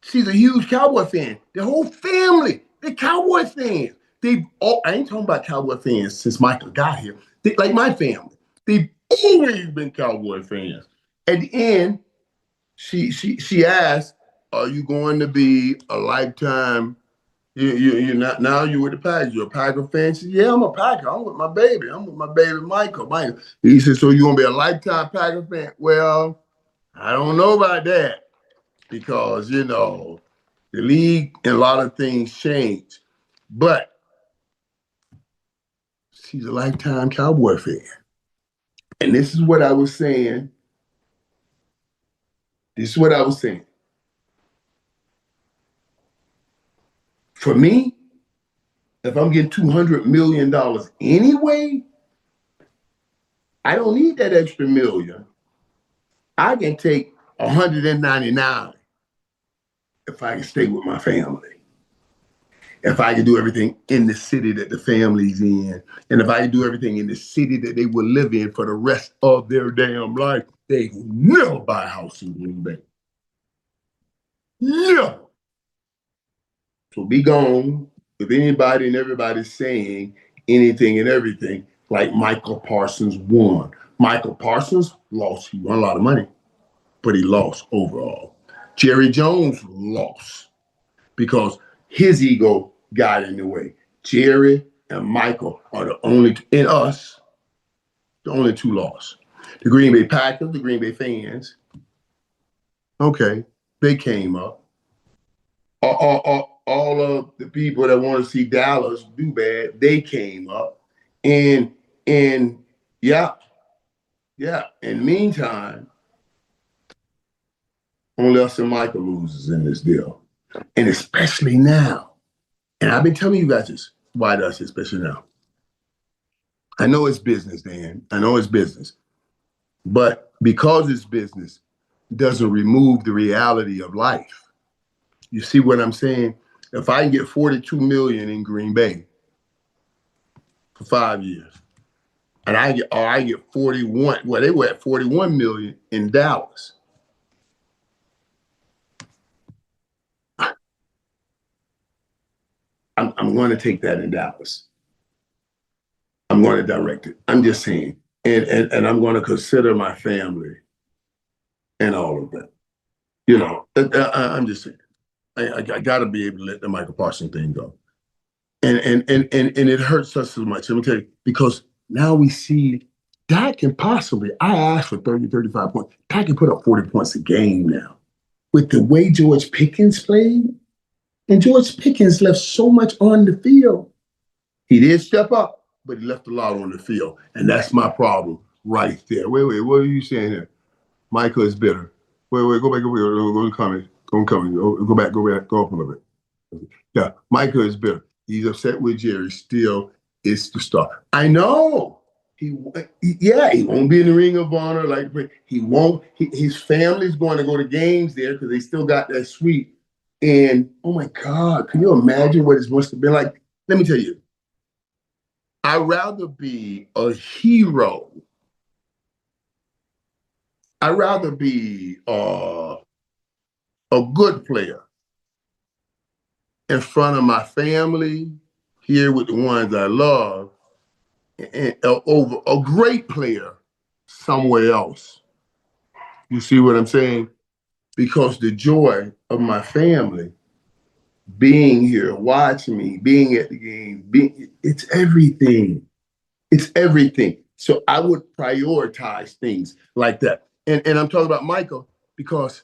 Speaker 1: She's a huge Cowboy fan. The whole family, they're Cowboy fans. I ain't talking about Cowboy fans since Michael got here. Like my family, they've always been Cowboy fans. At the end, she asked, are you going to be a lifetime, You're not now. You with the Packers. You're a Packer fan. She said, yeah, I'm a Packer. I'm with my baby. I'm with my baby Michael. Michael. He said, so you gonna be a lifetime Packer fan? Well, I don't know about that because the league and a lot of things change. But she's a lifetime Cowboy fan, and this is what I was saying. This is what I was saying. For me, if I'm getting $200 million anyway, I don't need that extra million. I can take 199 if I can stay with my family. If I can do everything in the city that the family's in, and if I can do everything in the city that they will live in for the rest of their damn life, they will never buy a house in Green Bay. Never. So be gone with anybody and everybody saying anything and everything like Micah Parsons won. Michael Parsons lost. He won a lot of money, but he lost overall. Jerry Jones lost because his ego got in the way. Jerry and Michael are the only, and us, the only two lost. The Green Bay Packers, the Green Bay fans, okay, they came up. All of the people that want to see Dallas do bad, they came up. And yeah. In the meantime, only us and Michael loses in this deal. And especially now. And I've been telling you guys this. Why does especially now? I know it's business, Dan. I know it's business. But because it's business, it doesn't remove the reality of life. You see what I'm saying? If I can get $42 million in Green Bay for 5 years, and I get 41, well, they were at 41 million in Dallas. I'm going to take that in Dallas. I'm going to direct it. I'm just saying. And I'm going to consider my family and all of that. I'm just saying. I got to be able to let the Micah Parsons thing go. And it hurts us so much. Let me tell you, because now we see Dak can possibly, I asked for 30, 35 points. Dak can put up 40 points a game now. With the way George Pickens played, and George Pickens left so much on the field. He did step up, but he left a lot on the field. And that's my problem right there. Wait, what are you saying here? Micah is bitter. Wait, go back over here. Go to comment. Go back, go up a little bit. Yeah, Micah is bitter. He's upset with Jerry. Still, it's the star. I know. He won't be in the Ring of Honor. Like he won't. His family's going to go to games there because they still got that suite. And oh my God, can you imagine what it must have been like? Let me tell you, I'd rather be a hero. I'd rather be a good player in front of my family, here with the ones I love, and over a great player somewhere else. You see what I'm saying? Because the joy of my family being here, watching me, being at the game, it's everything. It's everything. So I would prioritize things like that. And I'm talking about Michael because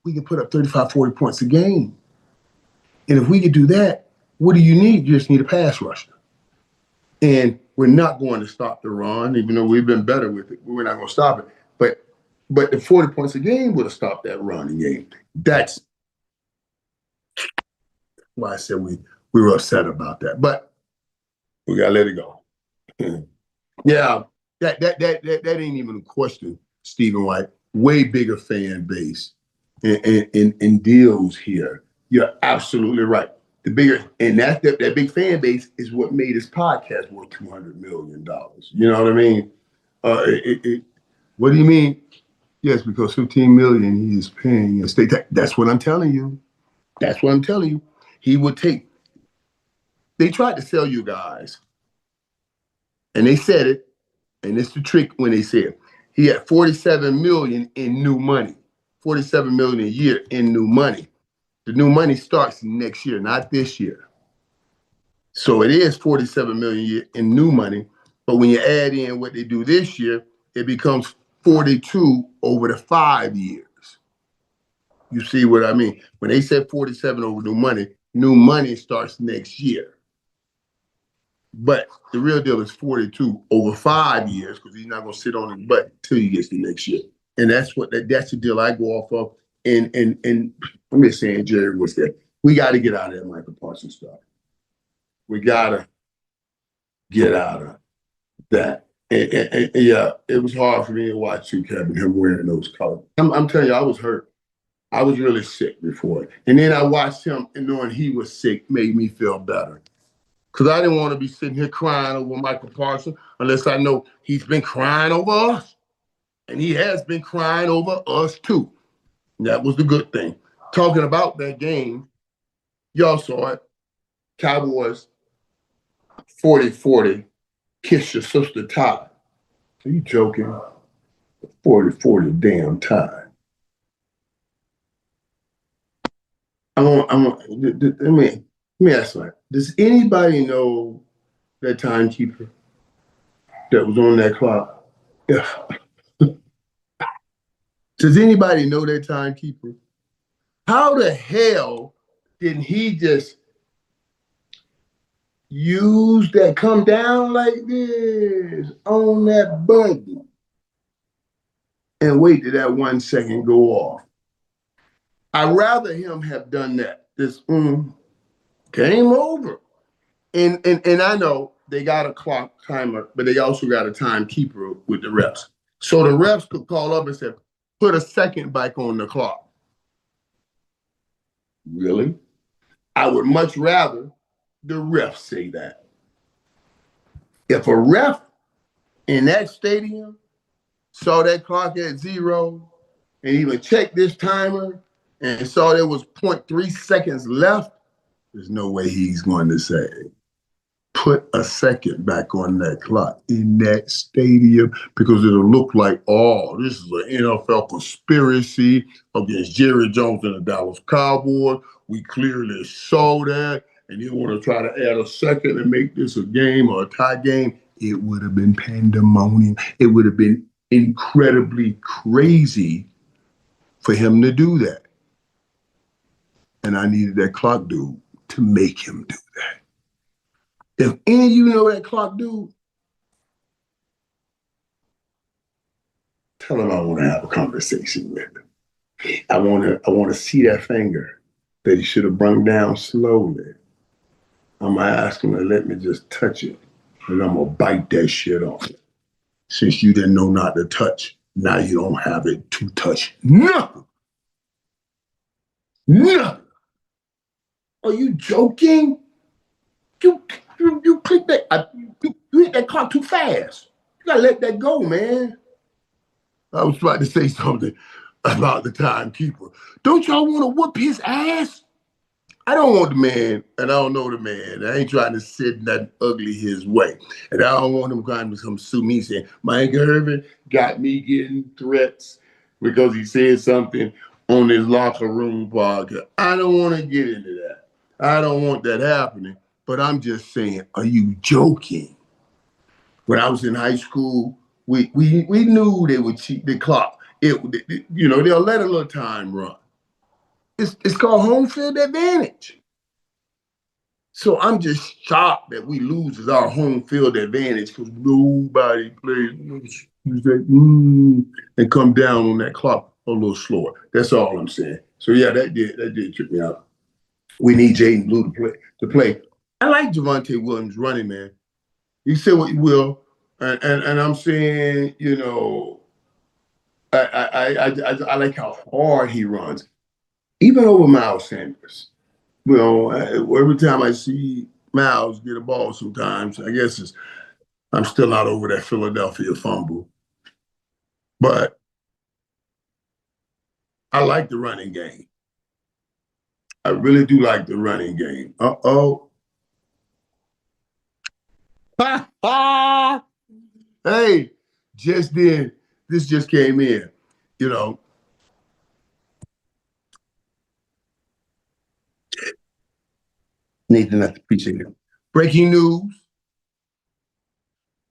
Speaker 1: we can put up 35, 40 points a game. And if we could do that, what do you need? You just need a pass rusher. And we're not going to stop the run, even though we've been better with it. We're not going to stop it. But the 40 points a game would have stopped that running game. That's why I said we were upset about that. But we got to let it go. Yeah, that ain't even a question, Stephen White. Way bigger fan base and deals here. You're absolutely right. The bigger, and that big fan base is what made his podcast worth $200 million. You know what I mean? What do you mean? Yes, because 15 million he is paying in state tax. That's what I'm telling you. That's what I'm telling you. He would take. They tried to sell you guys, and they said it, and it's the trick when they said it. He had 47 million in new money, 47 million a year in new money. The new money starts next year, not this year. So it is 47 million in new money, but when you add in what they do this year, it becomes 42 over the 5 years. You see what I mean? When they said 47 over new money starts next year. But the real deal is 42 over 5 years because he's not going to sit on his butt until he gets to next year. And that's the deal I go off of. And I'm just saying, Jerry, what's that? We got to get out of that Micah Parsons stuff. We got to get out of that. And yeah, it was hard for me to watch too, Kevin, him wearing those colors. I'm telling you, I was hurt. I was really sick before. And then I watched him and knowing he was sick made me feel better. Because I didn't want to be sitting here crying over Micah Parsons unless I know he's been crying over us. And he has been crying over us too. And that was the good thing. Talking about that game, y'all saw it. Cowboys 40-40. Kiss your sister Ty. Are you joking? 40-40 damn time. Let me ask you, does anybody know that timekeeper that was on that clock? Yeah. Does anybody know that timekeeper? How the hell didn't he just use that come down like this on that button and wait till that 1 second go off? I'd rather him have done that. This game over. And I know they got a clock timer, but they also got a timekeeper with the refs. So the refs could call up and say, put a second back on the clock. Really? I would much rather the refs say that. If a ref in that stadium saw that clock at 0 and even checked this timer and saw there was 0.3 seconds left, there's no way he's going to say, put a second back on that clock in that stadium because it'll look like, oh, this is an NFL conspiracy against Jerry Jones and the Dallas Cowboys. We clearly saw that, and you want to try to add a second and make this a game or a tie game. It would have been pandemonium. It would have been incredibly crazy for him to do that. And I needed that clock dude to make him do that. If any of you know that clock dude, tell him I want to have a conversation with him. I want to see that finger that he should have brung down slowly. I'm going to ask him to let me just touch it, and I'm going to bite that shit off. Since you didn't know not to touch, now you don't have it to touch nothing. Nothing. Are you joking? You click that. You hit that clock too fast. You gotta let that go, man. I was trying to say something about the timekeeper. Don't y'all want to whoop his ass? I don't want the man, and I don't know the man. I ain't trying to sit nothing ugly his way. And I don't want him trying to come sue me saying, Mike Irvin got me getting threats because he said something on his locker room podcast. I don't want to get into that. I don't want that happening. But I'm just saying, are you joking? When I was in high school, we knew they would cheat the clock. They'll let a little time run. It's called home field advantage. So I'm just shocked that we lose our home field advantage because nobody plays and come down on that clock a little slower. That's all I'm saying. So yeah, that did trip me out. We need Jaden Blue to play. I like Javonte Williams running, man. You say what you will, and I'm saying, I like how hard he runs, even over Miles Sanders. Every time I see Miles get a ball, sometimes I guess I'm still not over that Philadelphia fumble, but I like the running game. I really do like the running game. Hey, this just came in. Nathan, I appreciate it. Breaking news: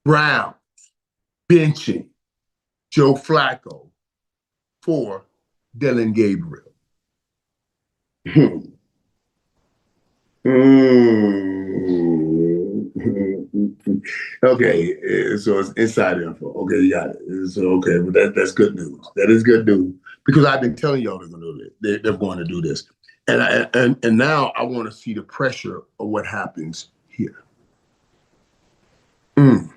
Speaker 1: Brown benching Joe Flacco for Dylan Gabriel. Okay, so it's inside info. Okay, you got it. So okay, but that's good news. That is good news because I've been telling y'all they're going to do it. They're going to do this, and now I want to see the pressure of what happens here. I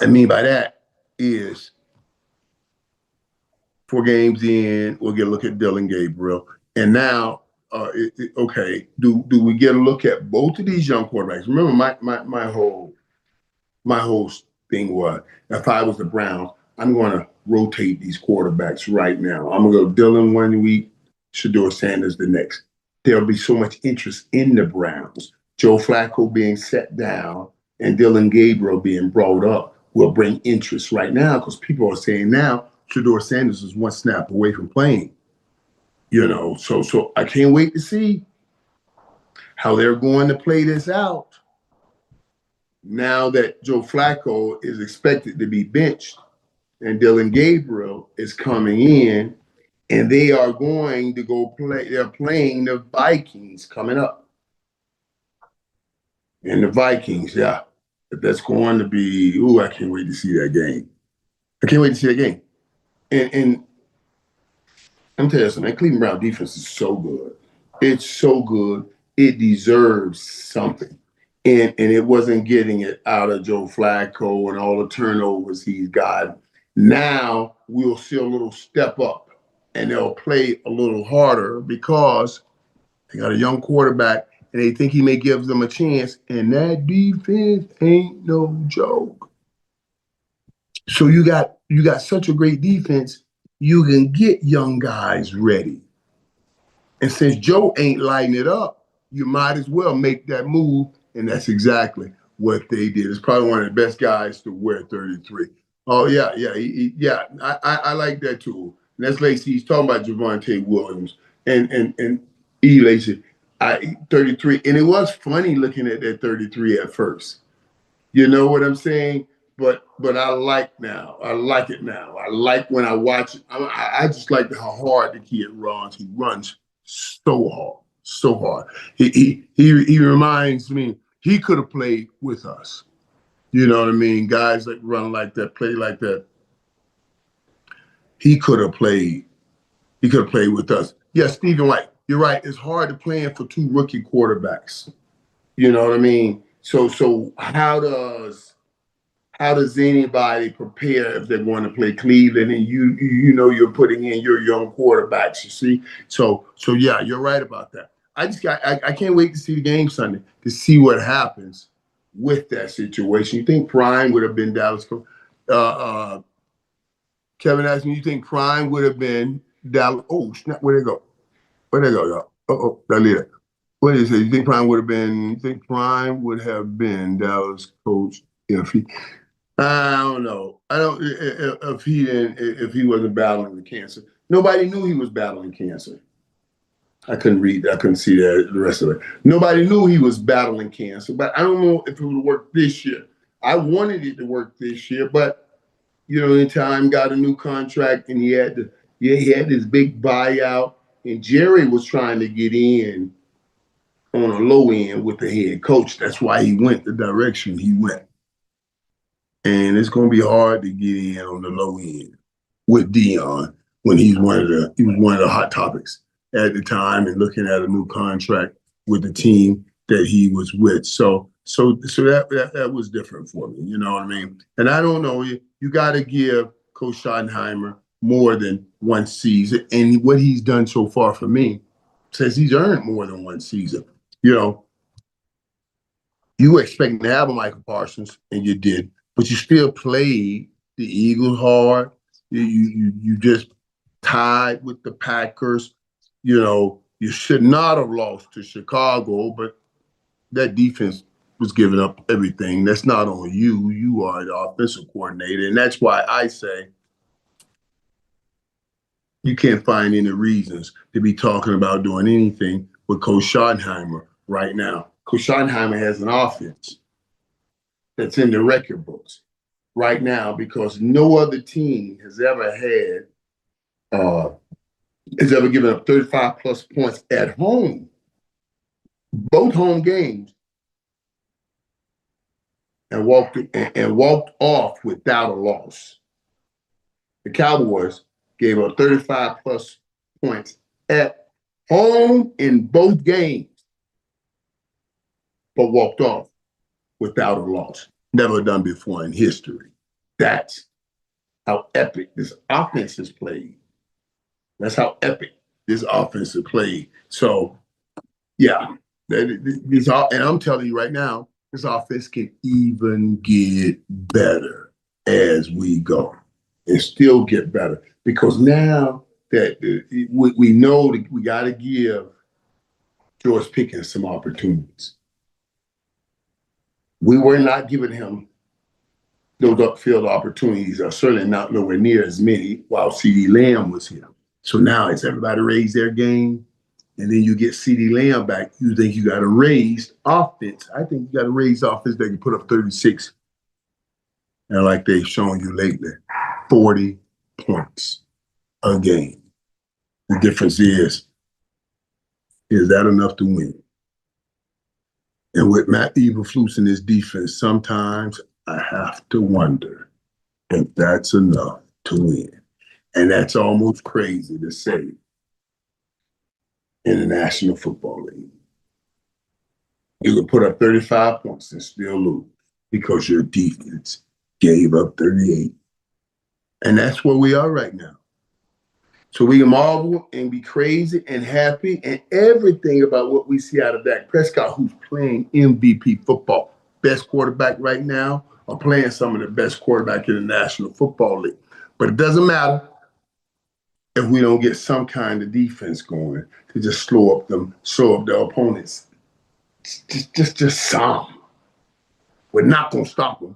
Speaker 1: mean by that is 4 games in, we'll get a look at Dylan Gabriel, and now okay, do we get a look at both of these young quarterbacks? Remember, my whole thing was if I was the Browns, I'm going to rotate these quarterbacks right now. I'm going to go Dylan 1 week, Shedeur Sanders the next. There'll be so much interest in the Browns. Joe Flacco being set down and Dylan Gabriel being brought up will bring interest right now because people are saying now Shedeur Sanders is one snap away from playing. So I can't wait to see how they're going to play this out now that Joe Flacco is expected to be benched and Dylan Gabriel is coming in and they are going to go play. They're playing the Vikings coming up. And the Vikings, yeah, that's going to be, I can't wait to see that game. I can't wait to see that game. And I'm telling you something, that Cleveland Brown defense is so good. It's so good. It deserves something. And it wasn't getting it out of Joe Flacco and all the turnovers he's got. Now we'll see a little step up and they'll play a little harder because they got a young quarterback and they think he may give them a chance. And that defense ain't no joke. So you got such a great defense, you can get young guys ready. And since Joe ain't lighting it up, you might as well make that move. And that's exactly what they did. It's probably one of the best guys to wear 33. Oh, yeah. I like that too. And that's Lacey. He's talking about Javonte Williams and E. Lacey. 33. And it was funny looking at that 33 at first. You know what I'm saying? But I like now. I like it now. I like when I watch it. I just like how hard the kid runs. He runs so hard. He reminds me, he could have played with us. You know what I mean? Guys that run like that, play like that. He could have played. He could have played with us. Yeah, Stephen White, you're right. It's hard to play for 2 rookie quarterbacks. You know what I mean? So how does anybody prepare if they're going to play Cleveland and you know you're putting in your young quarterbacks, you see? So yeah, you're right about that. I can't wait to see the game Sunday to see what happens with that situation. You think Prime would have been Dallas? Kevin asked me, you think Prime would have been Dallas? Oh, snap, where'd they go? Where'd they go, y'all? That leader. What did he say? You think Prime would have been Dallas coach if he? I don't know. I don't if he wasn't battling the cancer. Nobody knew he was battling cancer. I couldn't read. I couldn't see the rest of it. Nobody knew he was battling cancer, but I don't know if it would work this year. I wanted it to work this year, but in time got a new contract and he had this big buyout, and Jerry was trying to get in on a low end with the head coach. That's why he went the direction he went. And it's going to be hard to get in on the low end with Dion when he was one of the hot topics at the time and looking at a new contract with the team that he was with. So that was different for me. You know what I mean? And I don't know, you got to give Coach Schottenheimer more than one season. And what he's done so far for me says he's earned more than one season. You were expecting to have a Micah Parsons, and you did, but you still played the Eagles hard. You just tied with the Packers. You should not have lost to Chicago, but that defense was giving up everything. That's not on you. You are the offensive coordinator, and that's why I say you can't find any reasons to be talking about doing anything with Coach Schottenheimer right now. Because Schottenheimer has an offense that's in the record books right now because no other team has ever given up 35 plus points at home, both home games, and walked off without a loss. The Cowboys gave up 35 plus points at home in both games, but walked off without a loss. Never done before in history. That's how epic this offense is played. That's how epic this offense is played. So, yeah, and I'm telling you right now, this offense can even get better as we go and still get better because now that we know that we got to give George Pickens some opportunities. We were not giving him those upfield opportunities, are certainly not nowhere near as many while CeeDee Lamb was here. So now as everybody raised their game, and then you get CeeDee Lamb back, you think you got a raised offense. I think you got a raised offense that can put up 36. And like they've shown you lately, 40 points a game. The difference is that enough to win? And with Matt Eberflus in his defense, sometimes I have to wonder if that's enough to win. And that's almost crazy to say in the National Football League. You can put up 35 points and still lose because your defense gave up 38. And that's where we are right now. So we can marvel and be crazy and happy and everything about what we see out of Dak Prescott, who's playing MVP football. Best quarterback right now, or playing some of the best quarterback in the National Football League. But it doesn't matter if we don't get some kind of defense going to just slow up the opponents. Just some. We're not going to stop them,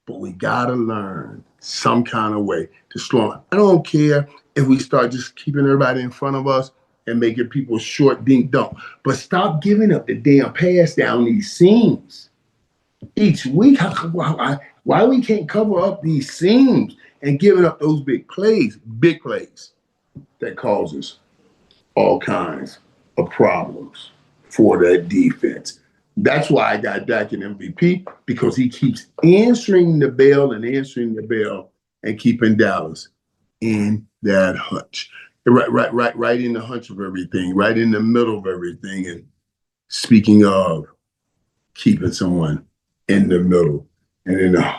Speaker 1: but we got to learn some kind of way to slow them. I don't care if we start just keeping everybody in front of us and making people short, dink, dunk. But stop giving up the damn pass down these seams each week. Why we can't cover up these seams and giving up those big plays that causes all kinds of problems for that defense. That's why I got Dak in MVP, because he keeps answering the bell and keeping Dallas in that hunch. Right in the hunch of everything, right in the middle of everything. And speaking of keeping someone in the middle and in the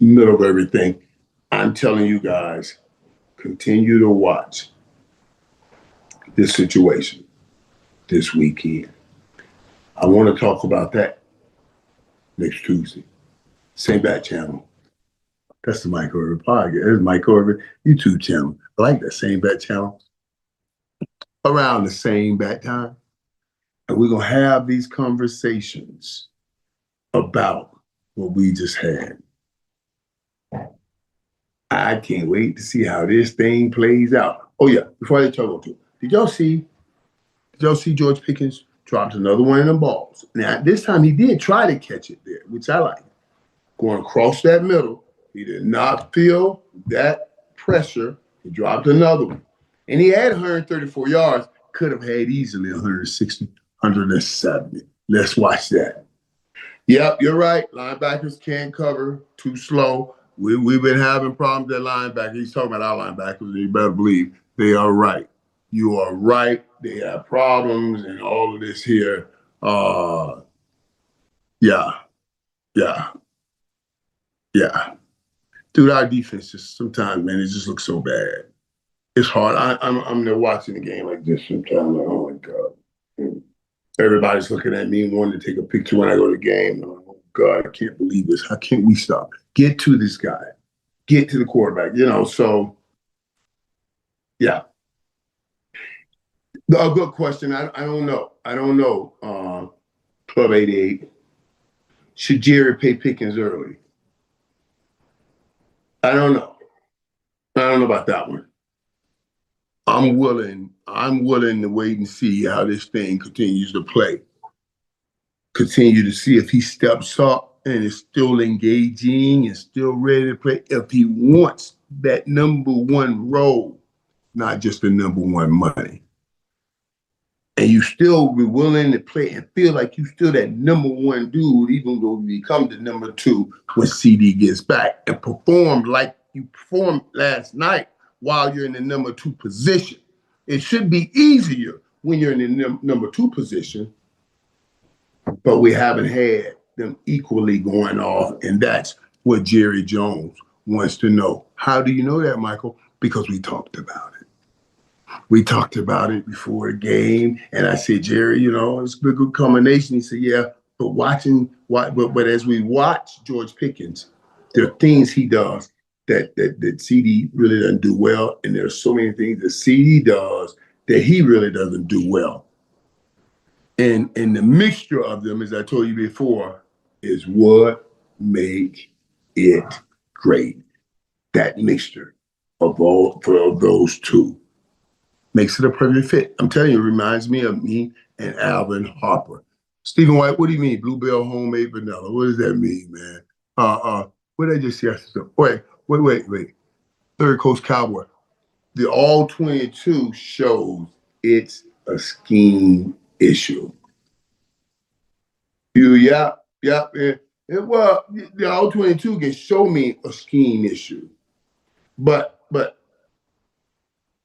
Speaker 1: middle of everything, I'm telling you guys, continue to watch this situation this weekend. I want to talk about that next Tuesday. Same bat channel. That's the Micah Irvin podcast. There's Micah Irvin YouTube channel. I like that same bat channel. Around the same bat time. And we're going to have these conversations about what we just had. I can't wait to see how this thing plays out. Oh, yeah. Before I talk about it, did y'all see George Pickens dropped another one of them balls? Now, this time he did try to catch it there, which I like. Going across that middle, he did not feel that pressure. He dropped another one. And he had 134 yards, could have had easily 160, 170. Let's watch that. Yep, you're right. Linebackers can't cover, too slow. We've been having problems at linebacker. He's talking about our linebackers, and you better believe they are right. You are right. They have problems and all of this here. Yeah. Dude, our defense just sometimes, man, it just looks so bad. It's hard. I'm there watching the game like this sometimes. Like, oh my God. Everybody's looking at me wanting to take a picture when I go to the game. Oh God, I can't believe this. How can't we stop? Get to this guy. Get to the quarterback. So yeah. A good question. I don't know. Club 88. Should Jerry pay Pickens early? I don't know about that one. I'm willing to wait and see how this thing continues to play. Continue to see if he steps up and is still engaging and still ready to play. If he wants that number one role, not just the number one money. And you still be willing to play and feel like you still that number one dude, even though you become the number two when CD gets back, and perform like you performed last night while you're in the number two position. It should be easier when you're in the number two position, but we haven't had them equally going off, and that's what Jerry Jones wants to know. How do you know that, Michael? Because we talked about it. We talked about it before the game, and I said, Jerry, it's a good combination. He said, yeah, but as we watch George Pickens, there are things he does that CD really doesn't do well, and there are so many things that CD does that he really doesn't do well. And the mixture of them, as I told you before, is what makes it great. That mixture of those two makes it a perfect fit. I'm telling you, it reminds me of me and Alvin Harper. Stephen White, what do you mean? Bluebell homemade vanilla. What does that mean, man? What did I just say? Wait. Third Coast Cowboy. The all 22 shows it's a scheme issue. Yeah. Well, the all 22 can show me a scheme issue, but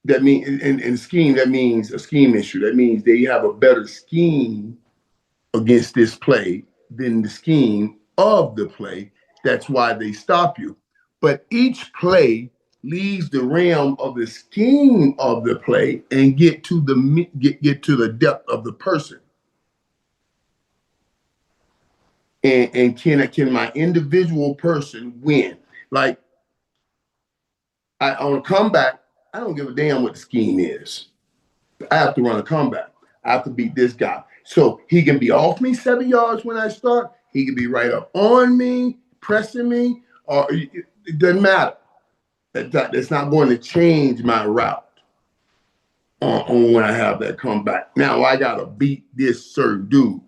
Speaker 1: that means in scheme, that means a scheme issue. That means they have a better scheme against this play than the scheme of the play. That's why they stop you. But each play leaves the realm of the scheme of the play and get to the depth of the person. And can my individual person win? Like on a comeback, I don't give a damn what the scheme is. I have to run a comeback. I have to beat this guy. So he can be off me 7 yards when I start. He can be right up on me, pressing me, or it doesn't matter. That's not going to change my route on when I have that comeback. Now I got to beat this certain dude.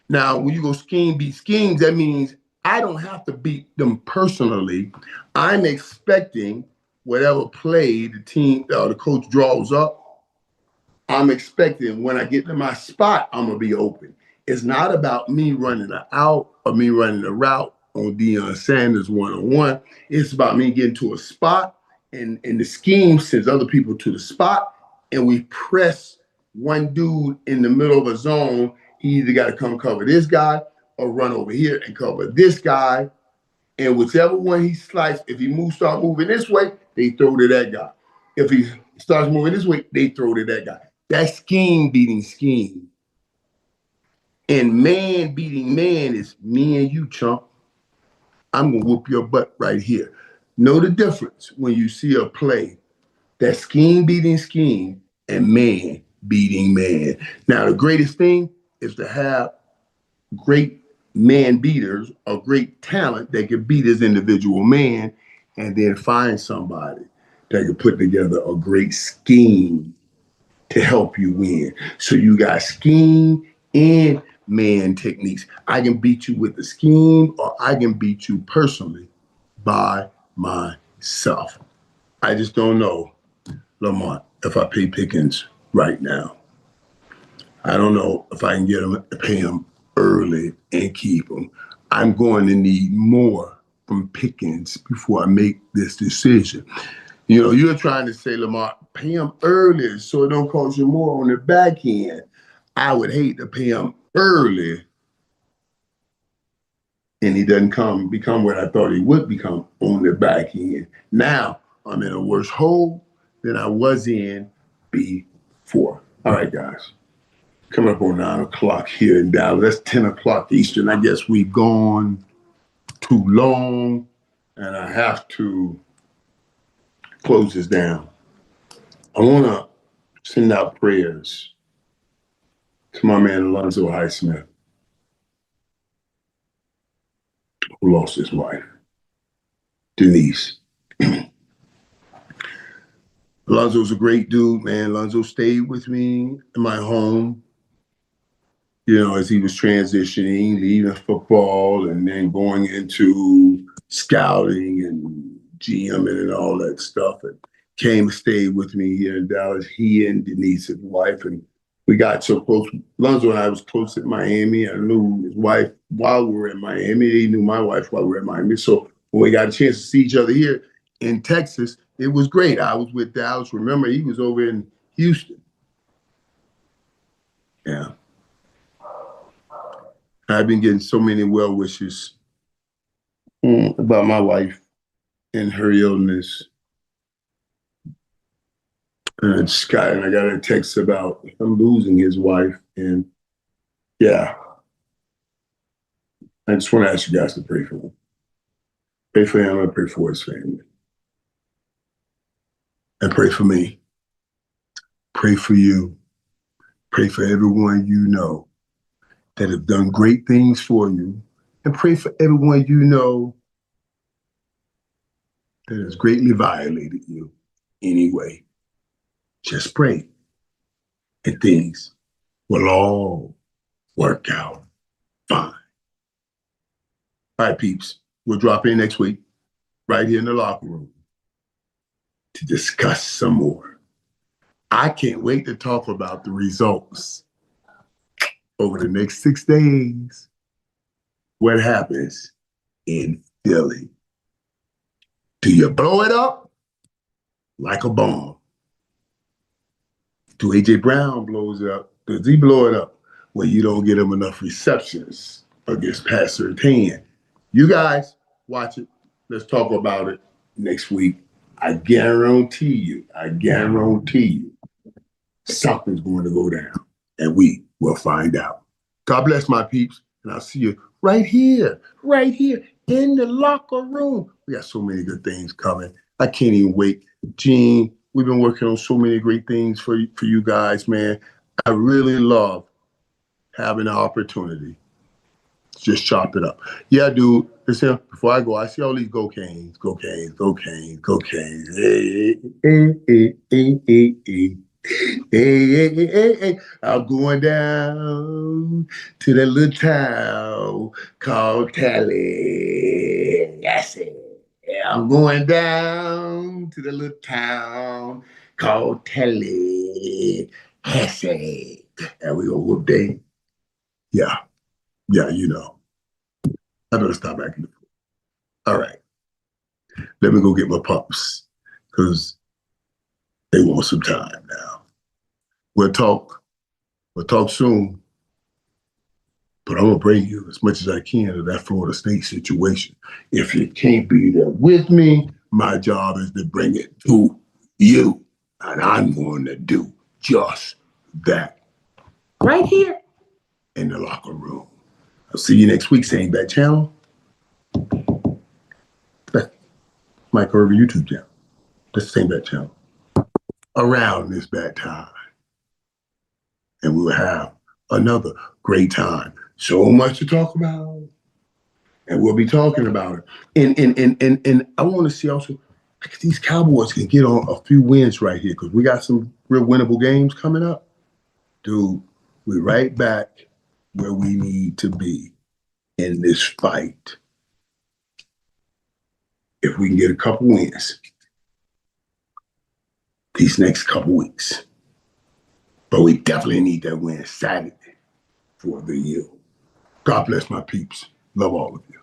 Speaker 1: Now, when you go scheme, beat schemes, that means I don't have to beat them personally. I'm expecting whatever play the team or the coach draws up, I'm expecting when I get to my spot, I'm going to be open. It's not about me running an out or me running a route on Deion Sanders one-on-one. It's about me getting to a spot and the scheme sends other people to the spot and we press one dude in the middle of a zone. He either got to come cover this guy or run over here and cover this guy. And whichever one he sliced, if he start moving this way, they throw to that guy. If he starts moving this way, they throw to that guy. That's scheme beating scheme. And man beating man is me and you, chump. I'm going to whoop your butt right here. Know the difference when you see a play that's scheme beating scheme and man beating man. Now, the greatest thing is to have great man beaters or great talent that can beat his individual man and then find somebody that can put together a great scheme to help you win. So you got scheme and man techniques. I can beat you with the scheme or I can beat you personally by myself. I just don't know, Lamar, if I pay Pickens right now. I don't know if I can pay him early and keep him. I'm going to need more from Pickens before I make this decision. You're trying to say, Lamar, pay him early so it don't cost you more on the back end. I would hate to pay him early and he doesn't become what I thought he would become on the back end. Now I'm in a worse hole than I was in before. All right, guys. Coming up on 9 o'clock here in Dallas. That's 10 o'clock Eastern. I guess we've gone too long and I have to close this down. I want to send out prayers to my man Alonzo Highsmith, who lost his wife, Denise. Lonzo's a great dude, man. Lonzo stayed with me in my home, you know, as he was transitioning, leaving football and then going into scouting and GMing and all that stuff. And came and stayed with me here in Dallas. He and Denise, his wife, and we got so close. Lonzo and I was close at Miami. I knew his wife while we were in Miami. He knew my wife while we were in Miami. So when we got a chance to see each other here in Texas, it was great. I was with Dallas. Remember, he was over in Houston. Yeah. I've been getting so many well wishes about my wife and her illness. Scott, and I got a text about him losing his wife. And yeah, I just want to ask you guys to pray for him. Pray for him and pray for his family. And pray for me. Pray for you. Pray for everyone you know that have done great things for you. And pray for everyone you know that has greatly violated you anyway. Just pray. And things will all work out fine. All right, peeps. We'll drop in next week, right here in the locker room, to discuss some more. I can't wait to talk about the results over the next 6 days. What happens in Philly? Do you blow it up like a bomb? Do A.J. Brown blows it up? Does he blow it up when you don't get him enough receptions against Pat Surtain? You guys watch it. Let's talk about it next week. I guarantee you, something's going to go down, and we will find out. God bless my peeps, and I'll see you right here in the locker room. We got so many good things coming. I can't even wait. Gene, we've been working on so many great things for you guys, man. I really love having the opportunity to just chop it up. Yeah, dude. Listen, before I go, I see all these go canes. Hey. I'm going down to that little town called Tally. That's it. I'm going down to the little town called Tally. That's it. And we gonna whoop day. Yeah, you know. I better stop acting the fool. All right. Let me go get my pups because they want some time now. We'll talk soon. But I'm going to bring you as much as I can to that Florida State situation. If you can't be there with me, my job is to bring it to you. And I'm going to do just that. Right here in the locker room. I'll see you next week, same bat channel. That's Micah Irvin YouTube channel. That's the same bat channel. Around this bad time. And we will have another great time. So much to talk about. And we'll be talking about it. And I want to see also if these Cowboys can get on a few wins right here because we got some real winnable games coming up. Dude, we're right back where we need to be in this fight. If we can get a couple wins these next couple weeks. But we definitely need that win Saturday for the U. God bless my peeps. Love all of you.